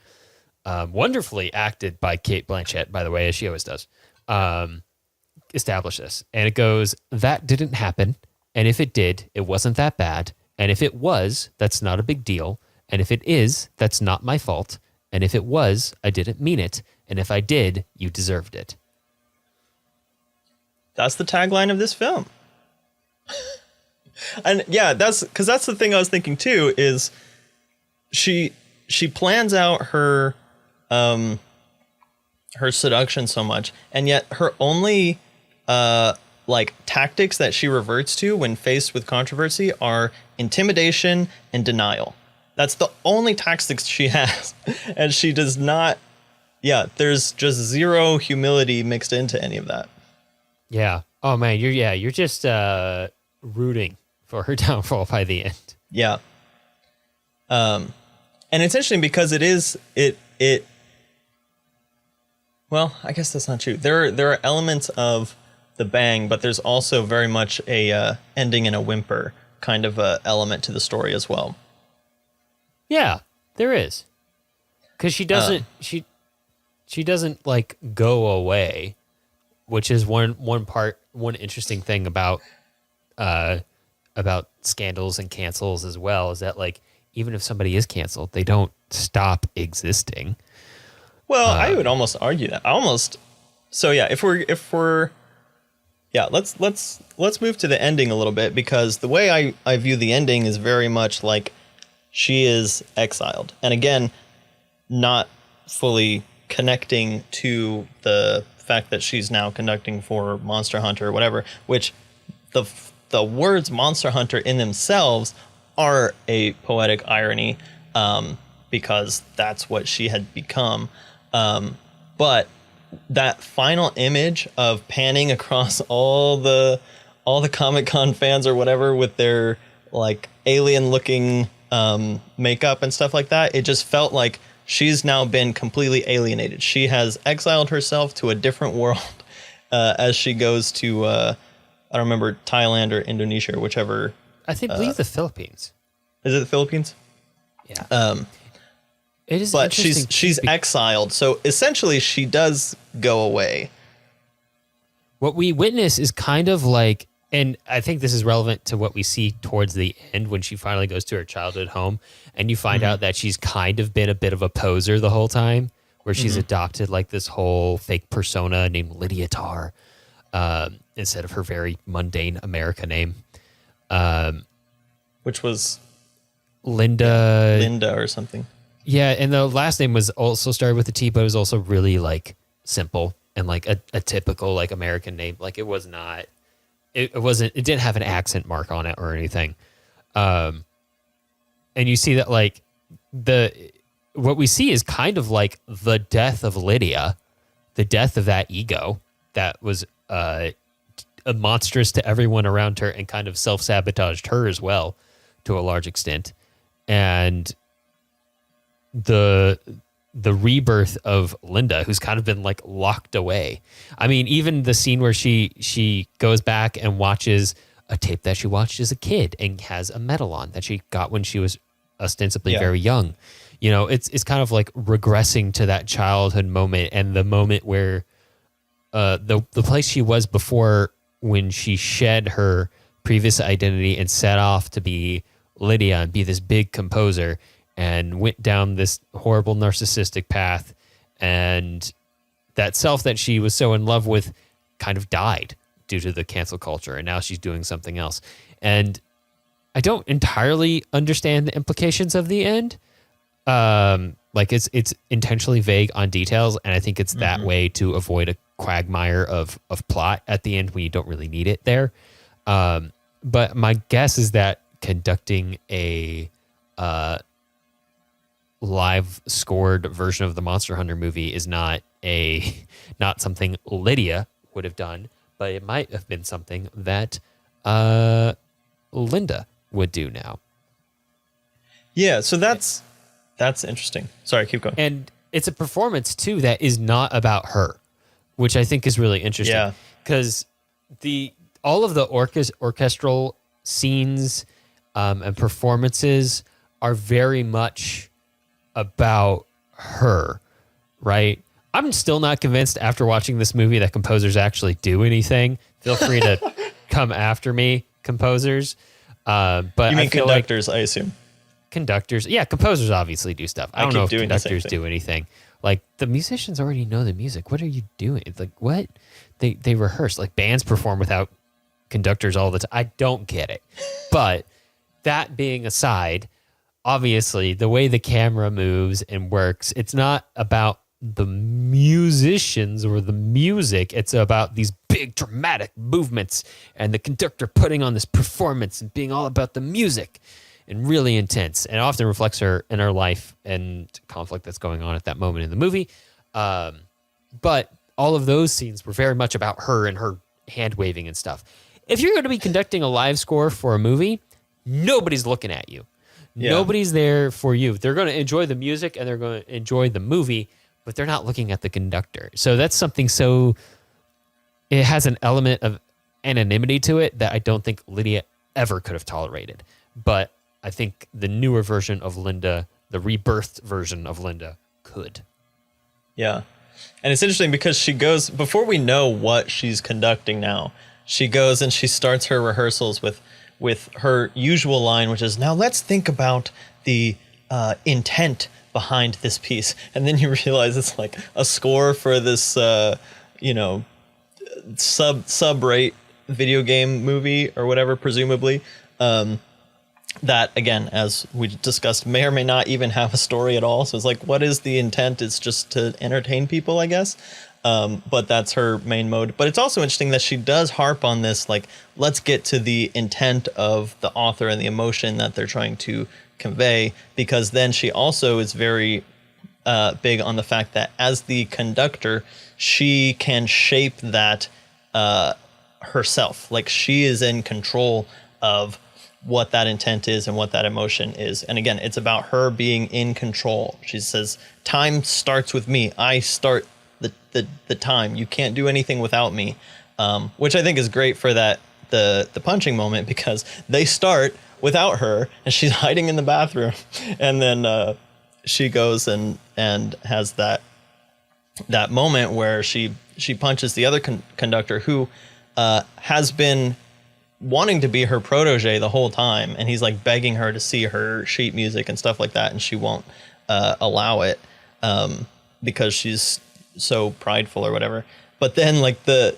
wonderfully acted by Cate Blanchett, by the way, as she always does, establish this. And it goes, that didn't happen. And if it did, it wasn't that bad. And if it was, that's not a big deal. And if it is, that's not my fault. And if it was, I didn't mean it. And if I did, you deserved it. That's the tagline of this film. And yeah, that's the thing I was thinking too, is she plans out her seduction so much, and yet her only like tactics that she reverts to when faced with controversy are intimidation and denial. That's the only tactics she has. And she does not, there's just zero humility mixed into any of that. Yeah. Oh man, you're just rooting for her downfall by the end. Yeah. And it's interesting because well, I guess that's not true. There are elements of the bang, but there's also very much a ending in a whimper kind of a element to the story as well. Yeah, there is. Because she doesn't she doesn't like go away, which is one interesting thing about scandals and cancels as well, is that like even if somebody is canceled, they don't stop existing. Well, I would almost argue that. Let's move to the ending a little bit, because the way I view the ending is very much like she is exiled. And again, not fully connecting to the fact that she's now conducting for Monster Hunter or whatever, which the words Monster Hunter in themselves are a poetic irony, because that's what she had become. But that final image of panning across all the Comic-Con fans or whatever with their like alien looking makeup and stuff like that, it just felt like she's now been completely alienated. She has exiled herself to a different world as she goes to I don't remember, Thailand or Indonesia or whichever. I believe the Philippines. Is it the Philippines? Yeah. It is, but she's exiled, so essentially she does go away. What we witness is kind of like And I think this is relevant to what we see towards the end when she finally goes to her childhood home and you find out that she's kind of been a bit of a poser the whole time, where she's adopted like this whole fake persona named Lydia Tarr instead of her very mundane America name. Which was Linda or something. Yeah, and the last name was also started with a T, but it was also really like simple and like a typical like American name. Like it was not, it didn't have an accent mark on it or anything. And you see that like what we see is kind of like the death of Lydia, the death of that ego that was a monstrous to everyone around her and kind of self-sabotaged her as well to a large extent. And the rebirth of Linda, who's kind of been like locked away. I mean, even the scene where she goes back and watches a tape that she watched as a kid and has a medal on that she got when she was ostensibly very young. You know, it's kind of like regressing to that childhood moment and the moment where the place she was before when she shed her previous identity and set off to be Lydia and be this big composer and went down this horrible narcissistic path, and that self that she was so in love with kind of died due to the cancel culture, and now she's doing something else. And I don't entirely understand the implications of the end. Like it's intentionally vague on details, and I think it's that way to avoid a quagmire of plot at the end when you don't really need it there. But my guess is that conducting a live scored version of the Monster Hunter movie is not something Lydia would have done, but it might have been something that Linda would do now. Yeah, so that's interesting. Sorry, keep going. And it's a performance too that is not about her, which I think is really interesting. Yeah, because all of the orchestral scenes and performances are very much about her, right? I'm still not convinced after watching this movie that composers actually do anything. Feel free to come after me, composers. But you mean I feel conductors, like I assume. Conductors, yeah, composers obviously do stuff. I don't know if conductors do anything. Like the musicians already know the music. What are you doing? It's like what? They rehearse. Like bands perform without conductors all the time. I don't get it. But that being aside, obviously the way the camera moves and works, it's not about the musicians or the music. It's about these big dramatic movements and the conductor putting on this performance and being all about the music and really intense, and often reflects her inner life and conflict that's going on at that moment in the movie. But all of those scenes were very much about her and her hand waving and stuff. If you're going to be conducting a live score for a movie, nobody's looking at you. Yeah. Nobody's there for you. They're going to enjoy the music and they're going to enjoy the movie, but they're not looking at the conductor. So that's something it has an element of anonymity to it that I don't think Lydia ever could have tolerated. But I think the newer version of Linda, the rebirthed version of Linda, could. Yeah. And it's interesting because she goes, before we know what she's conducting now, she goes and she starts her rehearsals with her usual line, which is, now let's think about the intent behind this piece. And then you realize it's like a score for this, sub-rate video game movie or whatever, presumably. That, again, as we discussed, may or may not even have a story at all. So it's like, what is the intent? It's just to entertain people, I guess. But that's her main mode. But it's also interesting that she does harp on this, like, let's get to the intent of the author and the emotion that they're trying to convey, because then she also is very big on the fact that as the conductor, she can shape that herself. Like, she is in control of what that intent is and what that emotion is. And again, it's about her being in control. She says, time starts with me. I start the time. You can't do anything without me. Which I think is great for that the punching moment, because they start without her and she's hiding in the bathroom. And then she goes and has that moment where she punches the other conductor who has been wanting to be her protege the whole time, and he's like begging her to see her sheet music and stuff like that, and she won't allow it because she's so prideful or whatever. But then like the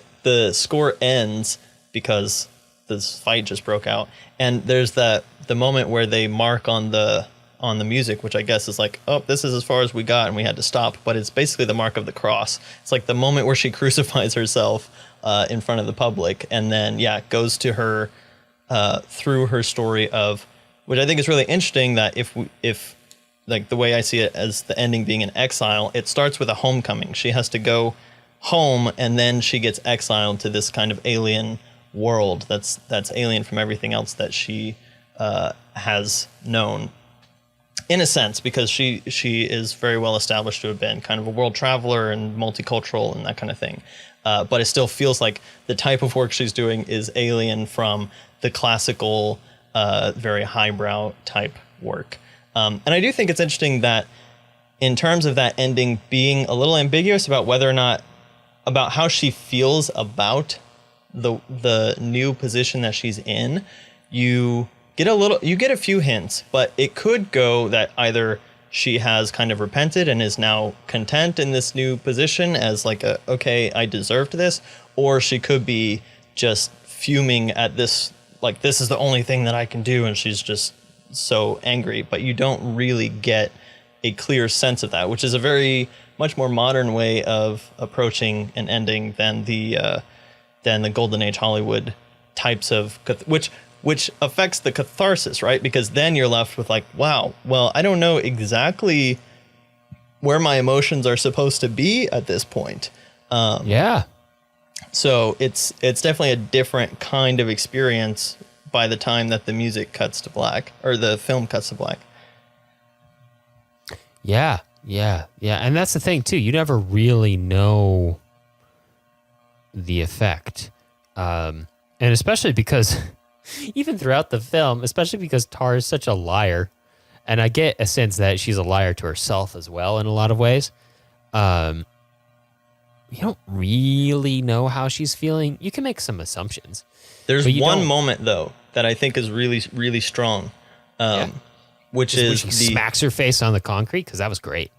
score ends because this fight just broke out, and there's the moment where they mark on the music, which I guess is like, oh, this is as far as we got and we had to stop, but it's basically the mark of the cross. It's like the moment where she crucifies herself in front of the public, and then goes to her through her story of, which I think is really interesting, that if like the way I see it as the ending being an exile, it starts with a homecoming. She has to go home, and then she gets exiled to this kind of alien world that's alien from everything else that she has known, in a sense, because she is very well established to have been kind of a world traveler and multicultural and that kind of thing. But it still feels like the type of work she's doing is alien from the classical, very highbrow type work. And I do think it's interesting that in terms of that ending being a little ambiguous about whether or not, about how she feels about the new position that she's in, you get a few hints, but it could go that either she has kind of repented and is now content in this new position as like okay, I deserved this, or she could be just fuming at this, like, this is the only thing that I can do, and she's just so angry. But you don't really get a clear sense of that, which is a very much more modern way of approaching an ending than the Golden Age Hollywood types of, which affects the catharsis, right? Because then you're left with like, wow, well, I don't know exactly where my emotions are supposed to be at this point. So it's definitely a different kind of experience by the time that the music cuts to black, or the film cuts to black. Yeah. And that's the thing too. You never really know the effect. And especially because even throughout the film, especially because Tar is such a liar, and I get a sense that she's a liar to herself as well in a lot of ways. You don't really know how she's feeling. You can make some assumptions. There's one moment though that I think is really, really strong, which is when she smacks her face on the concrete, because that was great.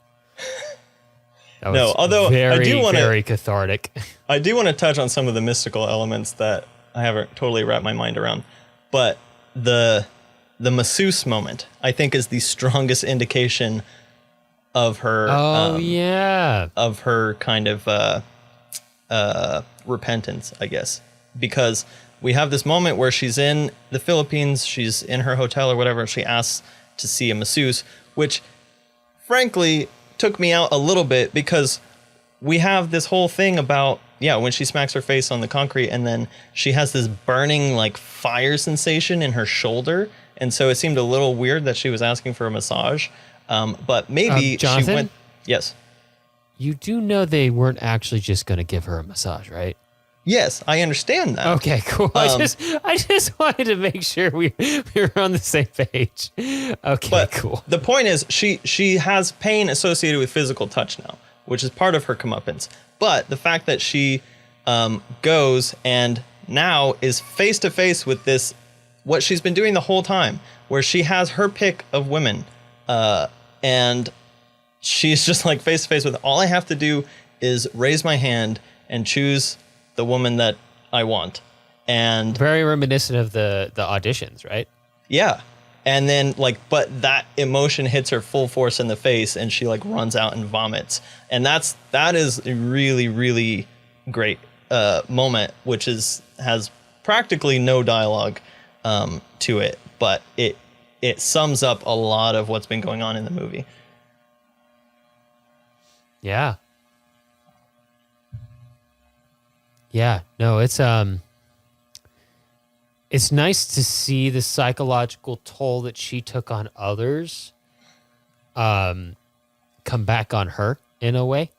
That was although very, I do want very cathartic. I do want to touch on some of the mystical elements that I haven't totally wrapped my mind around, but the masseuse moment, I think, is the strongest indication of her. Of her kind of repentance, I guess, because we have this moment where she's in the Philippines, she's in her hotel or whatever, and she asks to see a masseuse, which frankly took me out a little bit, because we have this whole thing about, when she smacks her face on the concrete, and then she has this burning like fire sensation in her shoulder. And so it seemed a little weird that she was asking for a massage. But maybe Jonathan, she went. Yes. You do know they weren't actually just going to give her a massage, right? Yes, I understand that. Okay, cool. I just wanted to make sure we were on the same page. Okay, but cool. The point is, she has pain associated with physical touch now, which is part of her comeuppance. But the fact that she goes and now is face to face with this, what she's been doing the whole time, where she has her pick of women, and she's just like face to face with, all I have to do is raise my hand and choose the woman that I want. And very reminiscent of the auditions, right? Yeah. And then but that emotion hits her full force in the face, and she like runs out and vomits. And that is a really, really great moment, which has practically no dialogue to it, but it sums up a lot of what's been going on in the movie. Yeah. Yeah, no, it's nice to see the psychological toll that she took on others come back on her in a way.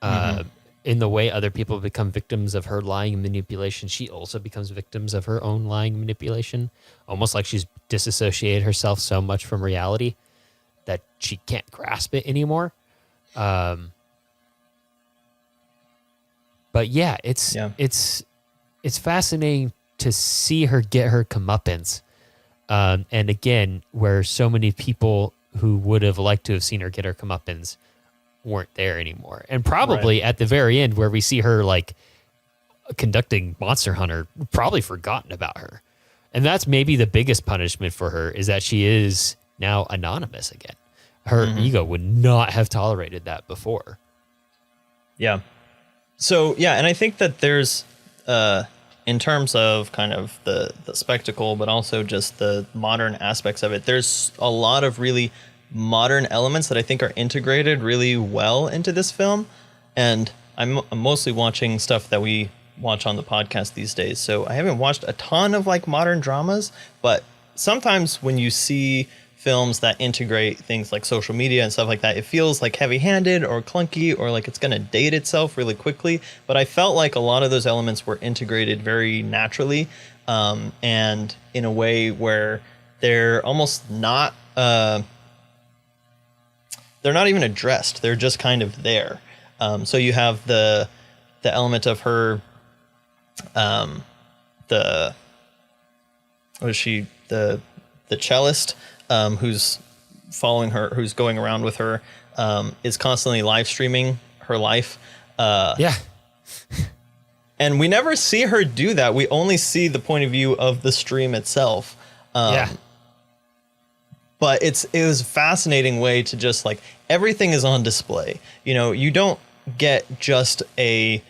In the way other people become victims of her lying and manipulation, she also becomes victims of her own lying and manipulation, almost like she's disassociated herself so much from reality that she can't grasp it anymore. But yeah, it's fascinating to see her get her comeuppance. And again, where so many people who would have liked to have seen her get her comeuppance weren't there anymore. And probably at the very end where we see her like conducting Monster Hunter, probably forgotten about her. And that's maybe the biggest punishment for her, is that she is now anonymous again. Her ego would not have tolerated that before. Yeah. So, yeah, and I think that there's, in terms of kind of the spectacle, but also just the modern aspects of it, there's a lot of really modern elements that I think are integrated really well into this film. And I'm mostly watching stuff that we watch on the podcast these days. So I haven't watched a ton of like modern dramas, but sometimes when you see films that integrate things like social media and stuff like that, it feels like heavy-handed or clunky or like it's going to date itself really quickly. But I felt like a lot of those elements were integrated very naturally, and in a way where they're almost not, they're not even addressed. They're just kind of there. So you have the element of her, the cellist, who's following her, who's going around with her, is constantly live streaming her life. Yeah. And we never see her do that. We only see the point of view of the stream itself. Yeah. But it was a fascinating way to just like, everything is on display. You know, you don't get just a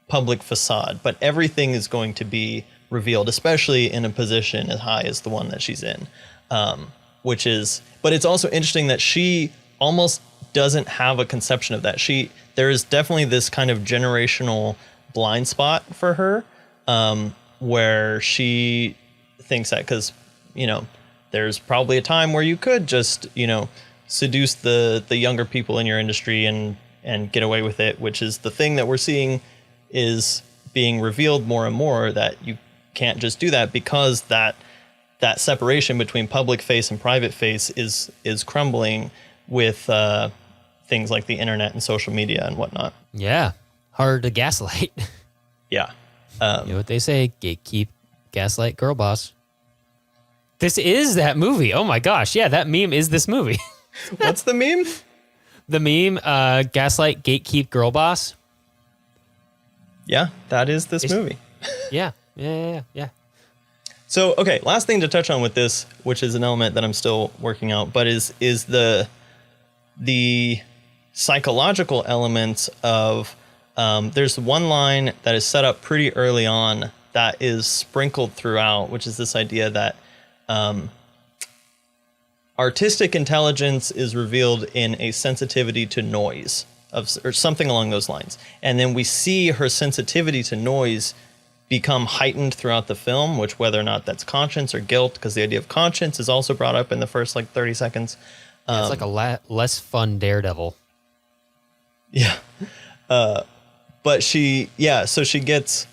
public facade, but everything is going to be revealed, especially in a position as high as the one that she's in. But it's also interesting that she almost doesn't have a conception of that. There is definitely this kind of generational blind spot for her, where she thinks that because, you know, there's probably a time where you could just, you know, seduce the younger people in your industry and get away with it, which is the thing that we're seeing is being revealed more and more, that you can't just do that because that separation between public face and private face is crumbling with things like the internet and social media and whatnot. Yeah. Hard to gaslight. Yeah. You know what they say, gatekeep, gaslight, girl boss. This is that movie. Oh my gosh. Yeah, that meme is this movie. What's the meme? The meme, gaslight, gatekeep, girl boss. Yeah, that is this movie. Yeah. So, okay, last thing to touch on with this, which is an element that I'm still working out, but is the psychological elements of, there's one line that is set up pretty early on that is sprinkled throughout, which is this idea that artistic intelligence is revealed in a sensitivity to noise, or something along those lines. And then we see her sensitivity to noise become heightened throughout the film, which whether or not that's conscience or guilt, because the idea of conscience is also brought up in the first like 30 seconds. It's like a less fun Daredevil. Yeah. But so she gets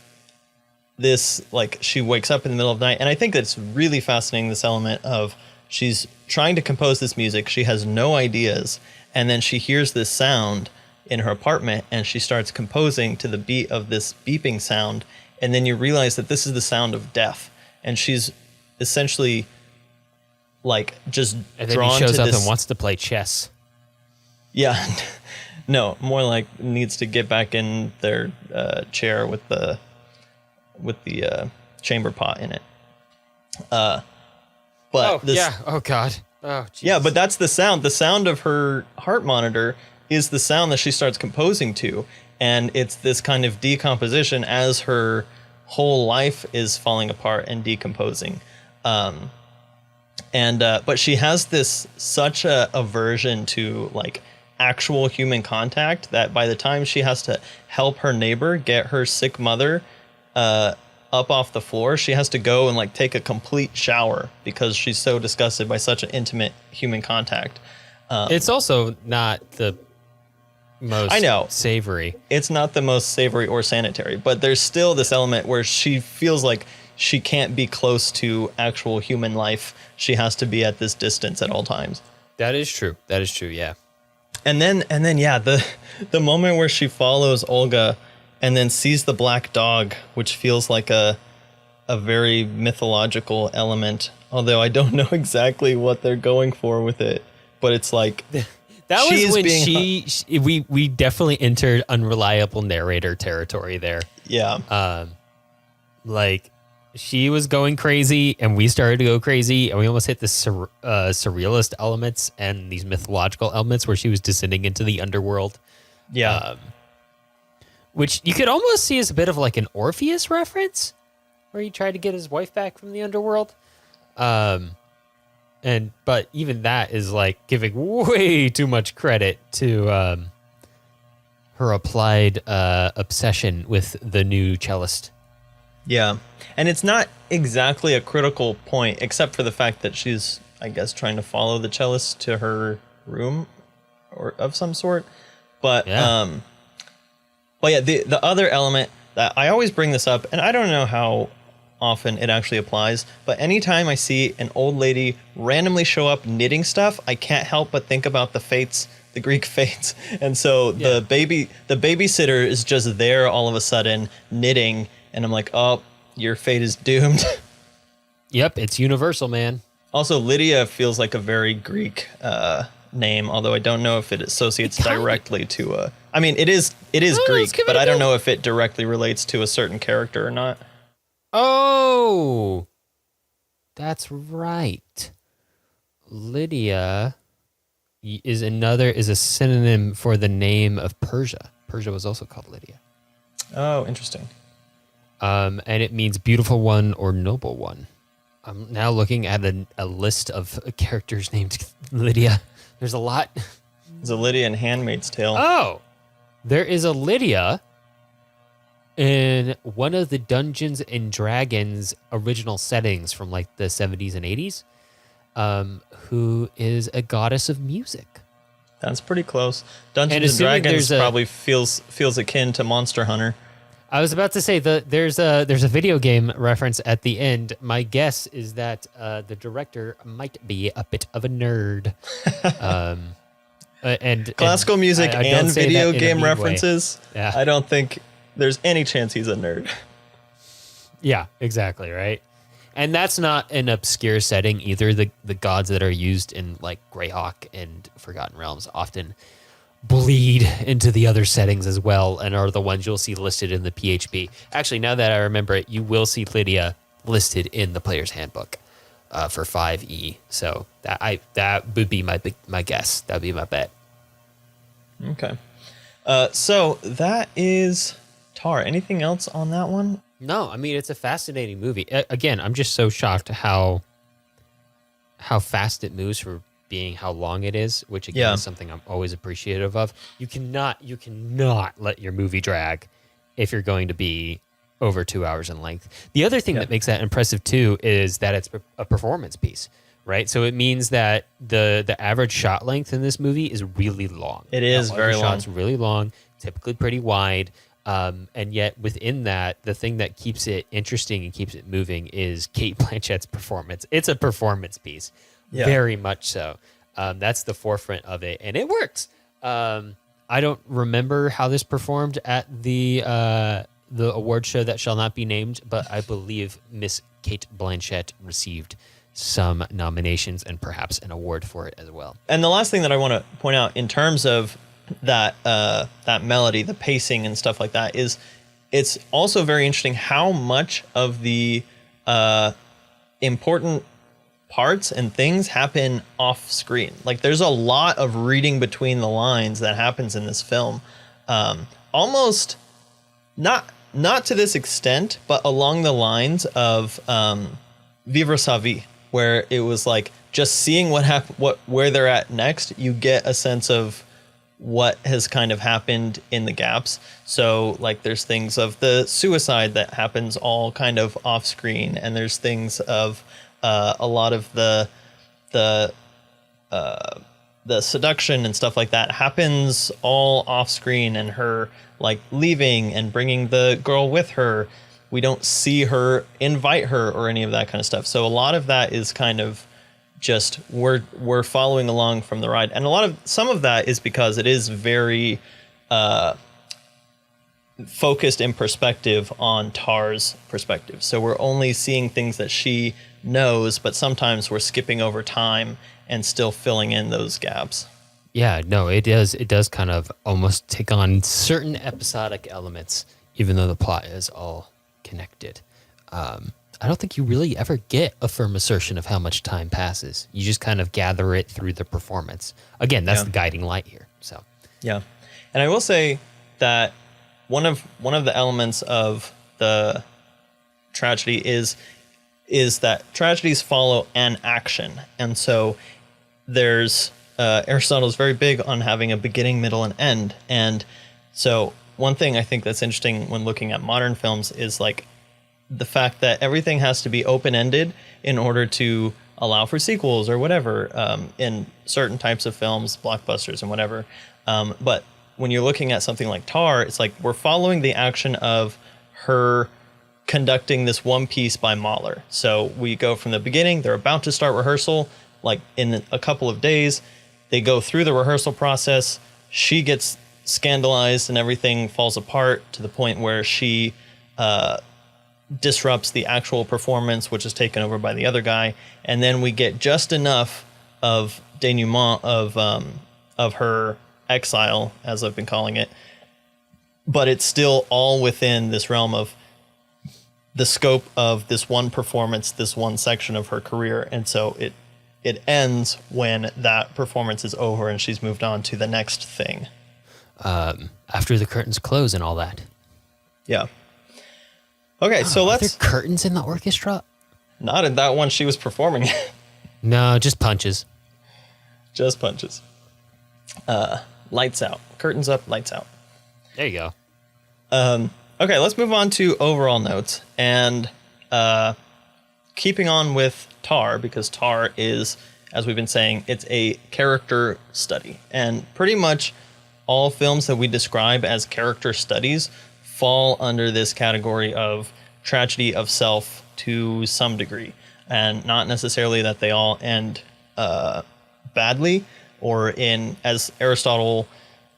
this, like, she wakes up in the middle of the night. And I think that's really fascinating, this element of she's trying to compose this music. She has no ideas. And then she hears this sound in her apartment and she starts composing to the beat of this beeping sound. And then you realize that this is the sound of death. And she's essentially like just and then drawn he shows to up this, and wants to play chess. Yeah. No, more like needs to get back in their chair with the chamber pot in it. Oh God. Oh, geez. Yeah, but that's the sound. The sound of her heart monitor is the sound that she starts composing to. And it's this kind of decomposition as her whole life is falling apart and decomposing. But she has this such a aversion to like actual human contact that by the time she has to help her neighbor get her sick mother up off the floor, she has to go and like take a complete shower because she's so disgusted by such an intimate human contact. It's also not the most savory. It's not the most savory or sanitary, but there's still this element where she feels like she can't be close to actual human life. She has to be at this distance at all times. That is true. Yeah. And then yeah, the moment where she follows Olga and then sees the black dog, which feels like a a very mythological element, although I don't know exactly what they're going for with it. But it's like that she was is when we definitely entered unreliable narrator territory there. Yeah. Like she was going crazy and we started to go crazy and we almost hit the surrealist elements and these mythological elements where she was descending into the underworld. Yeah. Which you could almost see as a bit of like an Orpheus reference where he tried to get his wife back from the underworld. But even that is like giving way too much credit to her applied obsession with the new cellist. Yeah. And it's not exactly a critical point, except for the fact that she's, I guess, trying to follow the cellist to her room or of some sort. But Yeah. The other element that I always bring this up, and I don't know how often it actually applies, but anytime I see an old lady randomly show up knitting stuff, I can't help but think about the fates, the Greek fates. And so the babysitter is just there all of a sudden knitting, and I'm like, oh, your fate is doomed. Yep, it's universal, man. Also, Lydia feels like a very Greek name, although I don't know if it associates directly to I mean, it is Greek, but I don't know if it directly relates to a certain character or not. Oh, that's right. Lydia is a synonym for the name of Persia. Persia was also called Lydia. Oh, interesting. And it means beautiful one or noble one. I'm now looking at a list of characters named Lydia. There's a lot. There's a Lydia in Handmaid's Tale. Oh, there is a Lydia in one of the Dungeons and Dragons original settings from like the 70s and 80s, who is a goddess of music. That's pretty close. Dungeons and Dragons probably feels akin to Monster Hunter. I was about to say there's a video game reference at the end. My guess is that the director might be a bit of a nerd. And classical music I and video game references. Yeah. I don't think there's any chance he's a nerd. Yeah, exactly, right? And that's not an obscure setting either. The gods that are used in like Greyhawk and Forgotten Realms often bleed into the other settings as well and are the ones you'll see listed in the PHP. Actually, now that I remember it, you will see Lydia listed in the player's handbook for 5e. So that would be my guess. That would be my bet. Okay. So that is Tar. Anything else on that one? No, I mean, it's a fascinating movie. Again, I'm just so shocked how fast it moves for being how long it is, which again is something I'm always appreciative of. You cannot let your movie drag if you're going to be over 2 hours in length. The other thing that makes that impressive too is that it's a performance piece, right? So it means that the average shot length in this movie is really long. It is very long. Shots really long, typically pretty wide. And yet within that, the thing that keeps it interesting and keeps it moving is Cate Blanchett's performance. It's a performance piece. Yeah. Very much so. That's the forefront of it, and it works. I don't remember how this performed at the award show that shall not be named, but I believe Miss Cate Blanchett received some nominations and perhaps an award for it as well. And the last thing that I want to point out in terms of that melody, the pacing and stuff like that, is it's also very interesting how much of the important parts and things happen off screen. Like there's a lot of reading between the lines that happens in this film. Almost not to this extent, but along the lines of Vivre sa vie, where it was like just seeing where they're at next, you get a sense of what has kind of happened in the gaps. So like there's things of the suicide that happens all kind of off screen, and there's things of a lot of the seduction and stuff like that happens all off screen, and her like leaving and bringing the girl with her. We don't see her invite her or any of that kind of stuff. So a lot of that is kind of just we're following along from the ride, and some of that is because it is very focused in perspective on Tar's perspective. So we're only seeing things that she knows, but sometimes we're skipping over time and still filling in those gaps. Yeah, no, it does. It does kind of almost take on certain episodic elements, even though the plot is all connected. I don't think you really ever get a firm assertion of how much time passes. You just kind of gather it through the performance. Again, that's the guiding light here. So yeah, and I will say that one of the elements of the tragedy is that tragedies follow an action, and so there's Aristotle is very big on having a beginning, middle, and end. And so one thing I think that's interesting when looking at modern films is like the fact that everything has to be open-ended in order to allow for sequels or whatever in certain types of films, blockbusters and whatever. But when you're looking at something like Tar, it's like we're following the action of her conducting this one piece by Mahler. So we go from the beginning, they're about to start rehearsal, like in a couple of days. They go through the rehearsal process. She gets scandalized and everything falls apart to the point where she disrupts the actual performance, which is taken over by the other guy. And then we get just enough of denouement of her exile, as I've been calling it. But it's still all within this realm of the scope of this one performance, this one section of her career. And so it ends when that performance is over and she's moved on to the next thing. After the curtains close and all that. Yeah. Okay, so Are there curtains in the orchestra? Not in that one she was performing. No, just punches. Just punches. Lights out. Curtains up, lights out. There you go. Okay, let's move on to overall notes. And keeping on with Tar, because Tar is, as we've been saying, it's a character study. And pretty much all films that we describe as character studies fall under this category of tragedy of self to some degree. And not necessarily that they all end badly, or in, as Aristotle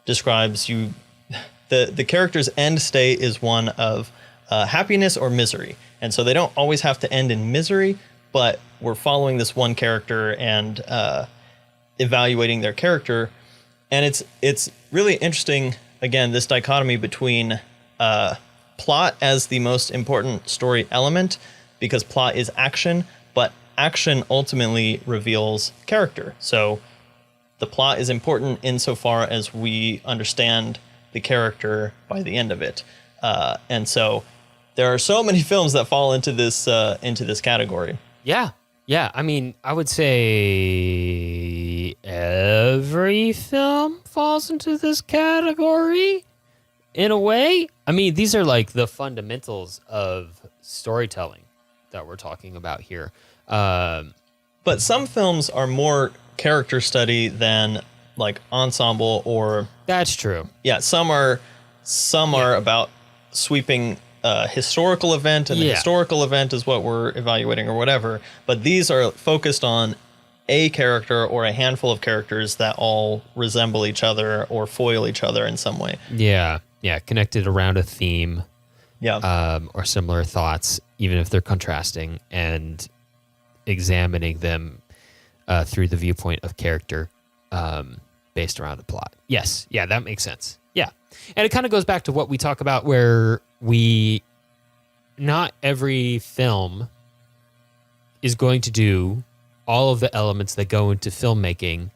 describes, the character's end state is one of happiness or misery. And so they don't always have to end in misery, but we're following this one character and evaluating their character. And it's really interesting, again, this dichotomy between plot as the most important story element, because plot is action, but action ultimately reveals character. So the plot is important insofar as we understand the character by the end of it. And so there are so many films that fall into this category. Yeah. Yeah. I mean, I would say every film falls into this category in a way. I mean, these are like the fundamentals of storytelling that we're talking about here. But some films are more character study than like ensemble, or that's true. Yeah, some are about sweeping historical event, and the historical event is what we're evaluating or whatever. But these are focused on a character or a handful of characters that all resemble each other or foil each other in some way. Yeah. Yeah. Connected around a theme. Yeah. Or similar thoughts, even if they're contrasting, and examining them through the viewpoint of character based around a plot. Yes. Yeah, that makes sense. Yeah. And it kind of goes back to what we talk about, where not every film is going to do all of the elements that go into filmmaking,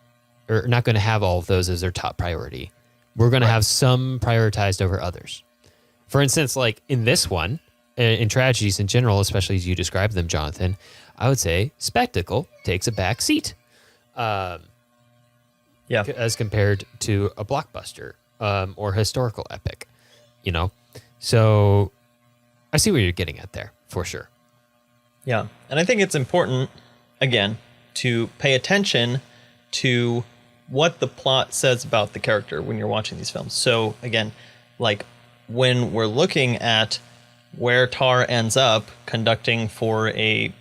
or not going to have all of those as their top priority. We're going to have some prioritized over others. For instance, like in this one, in tragedies in general, especially as you describe them, Jonathan, I would say spectacle takes a back seat. As compared to a blockbuster or historical epic, you know? So I see where you're getting at there, for sure. Yeah. And I think it's important, again, to pay attention to what the plot says about the character when you're watching these films. So again, like when we're looking at where Tar ends up conducting for a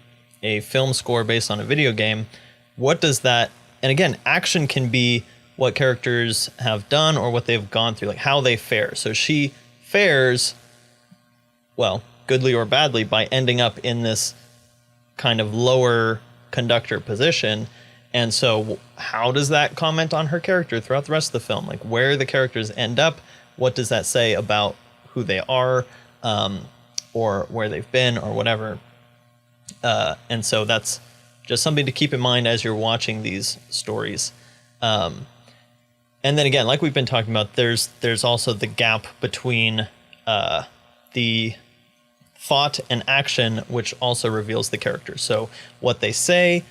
film score based on a video game, what does that, and again, action can be what characters have done or what they've gone through, like how they fare. So she fares, well, goodly or badly, by ending up in this kind of lower conductor position. And so how does that comment on her character throughout the rest of the film? Like, where the characters end up, what does that say about who they are, or where they've been, or whatever? And so that's just something to keep in mind as you're watching these stories. And then again, like we've been talking about, there's also the gap between the thought and action, which also reveals the character. So what they say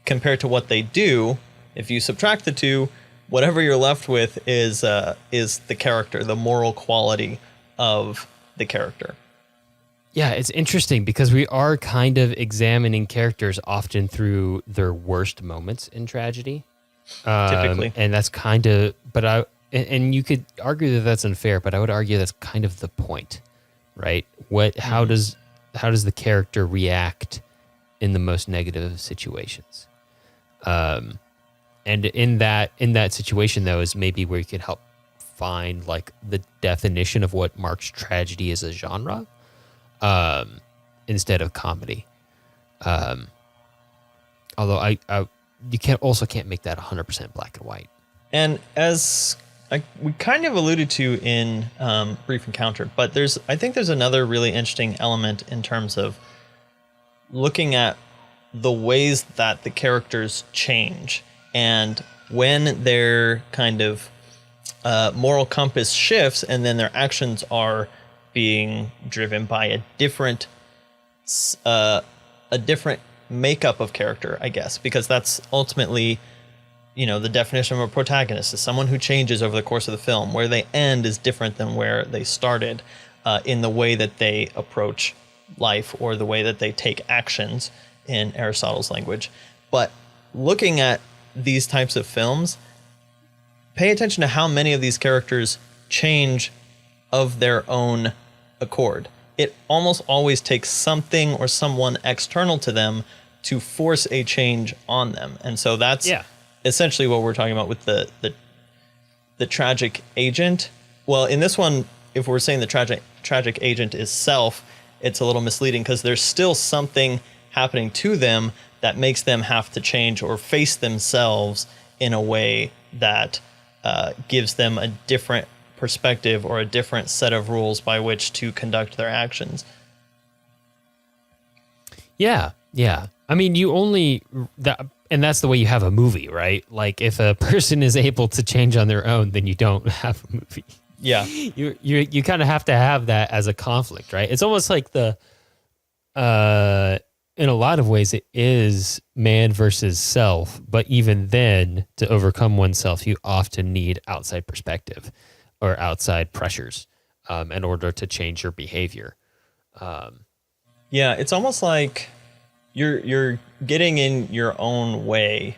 compared to what they do, if you subtract the two, whatever you're left with is the character, the moral quality of the character. Yeah, it's interesting because we are kind of examining characters often through their worst moments in tragedy. Typically. And that's kind of, and you could argue that that's unfair, but I would argue that's kind of the point, right? How does the character react in the most negative situations? And in that situation, though, is maybe where you could help find like the definition of what marks tragedy as a genre, instead of comedy. Although you can't make that 100% black and white. And as we kind of alluded to in Brief Encounter, but I think there's another really interesting element in terms of looking at the ways that the characters change, and when their kind of moral compass shifts, and then their actions are being driven by a different makeup of character, I guess, because that's ultimately, the definition of a protagonist is someone who changes over the course of the film. Where they end is different than where they started, in the way that they approach life or the way that they take actions in Aristotle's language. But looking at these types of films, pay attention to how many of these characters change of their own accord. It almost always takes something or someone external to them to force a change on them. And so that's essentially what we're talking about with the tragic agent. Well, in this one, if we're saying the tragic agent is self, it's a little misleading because there's still something happening to them that makes them have to change or face themselves in a way that gives them a different perspective or a different set of rules by which to conduct their actions. Yeah. I mean, and that's the way you have a movie, right? Like, if a person is able to change on their own, then you don't have a movie. Yeah. You kind of have to have that as a conflict, right? It's almost like in a lot of ways, it is man versus self. But even then, to overcome oneself, you often need outside perspective or outside pressures in order to change your behavior. Yeah, it's almost like you're getting in your own way,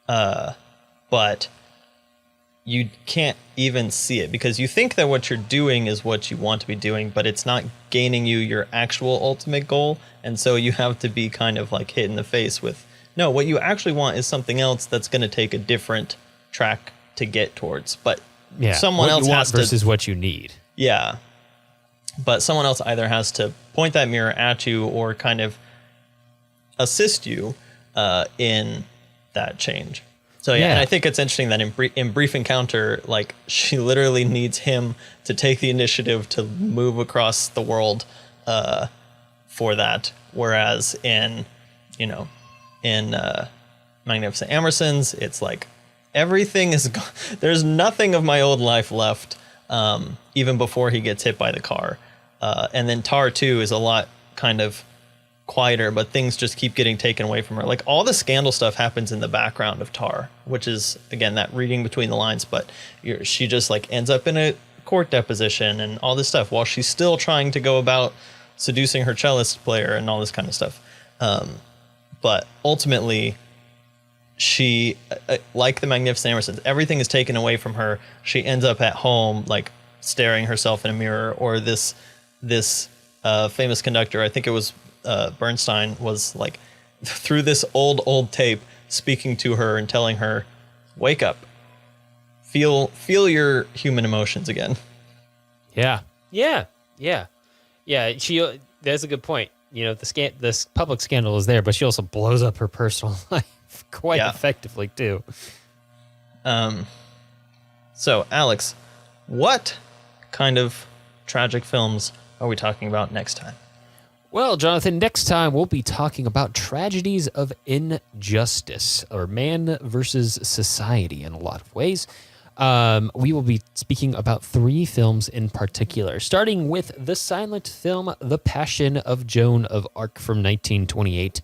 but you can't even see it because you think that what you're doing is what you want to be doing, but it's not gaining you your actual ultimate goal. And so you have to be kind of like hit in the face with, no, what you actually want is something else that's going to take a different track to get towards. But someone else has to, versus what you need. Yeah. But someone else either has to point that mirror at you or kind of assist you in that change. So and I think it's interesting that in Brief Encounter, like, she literally needs him to take the initiative to move across the world for that. Whereas in Magnificent Ambersons, it's like everything is there's nothing of my old life left, even before he gets hit by the car. And then Tar 2 is a lot kind of quieter, but things just keep getting taken away from her. Like, all the scandal stuff happens in the background of Tar, which is, again, that reading between the lines. But she just like ends up in a court deposition and all this stuff while she's still trying to go about seducing her cellist player and all this kind of stuff. But ultimately, she, like the Magnificent Ambersons, everything is taken away from her. She ends up at home, like, staring herself in a mirror. Or this famous conductor, I think it was Bernstein, was like through this old tape speaking to her and telling her, wake up, feel your human emotions again. Yeah. Yeah. That's a good point. You know, this public scandal is there, but she also blows up her personal life quite effectively too. So, Alex, what kind of tragic films are we talking about next time? Well, Jonathan, next time we'll be talking about tragedies of injustice, or man versus society in a lot of ways. We will be speaking about 3 films in particular, starting with the silent film The Passion of Joan of Arc from 1928,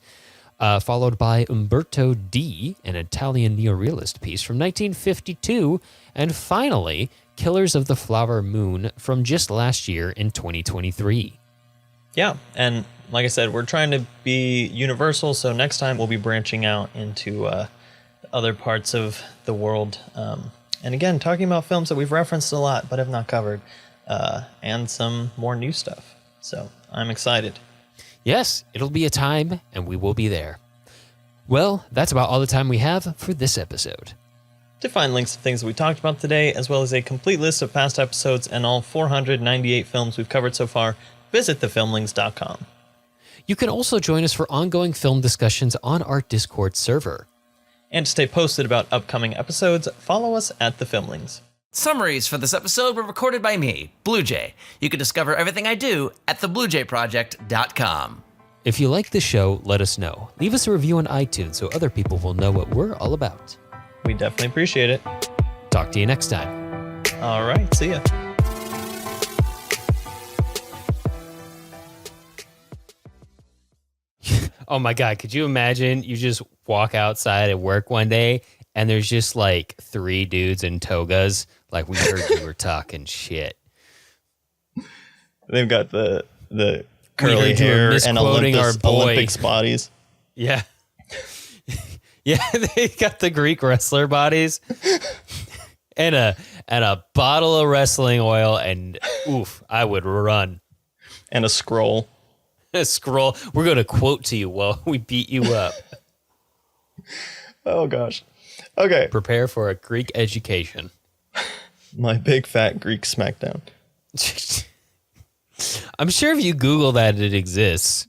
followed by Umberto D, an Italian neorealist piece from 1952, and finally, Killers of the Flower Moon from just last year in 2023. Yeah, and like I said, we're trying to be universal, so next time we'll be branching out into other parts of the world. And again, talking about films that we've referenced a lot but have not covered, and some more new stuff. So I'm excited. Yes, it'll be a time, and we will be there. Well, that's about all the time we have for this episode. To find links to things that we talked about today, as well as a complete list of past episodes and all 498 films we've covered so far, visit thefilmlings.com. You can also join us for ongoing film discussions on our Discord server. And to stay posted about upcoming episodes, follow us at The Filmlings. Summaries for this episode were recorded by me, Blue Jay. You can discover everything I do at thebluejayproject.com. If you like the show, let us know. Leave us a review on iTunes so other people will know what we're all about. We definitely appreciate it. Talk to you next time. All right, see ya. Oh my God, could you imagine you just walk outside at work one day and there's just like 3 dudes in togas, like, we heard you were talking shit. They've got the curly hair and Olympics bodies. Yeah. Yeah, they got the Greek wrestler bodies and a bottle of wrestling oil, and oof, I would run. And a scroll. A scroll. We're going to quote to you while we beat you up. Oh, gosh. Okay. Prepare for a Greek education. My big fat Greek smackdown. I'm sure if you Google that, it exists.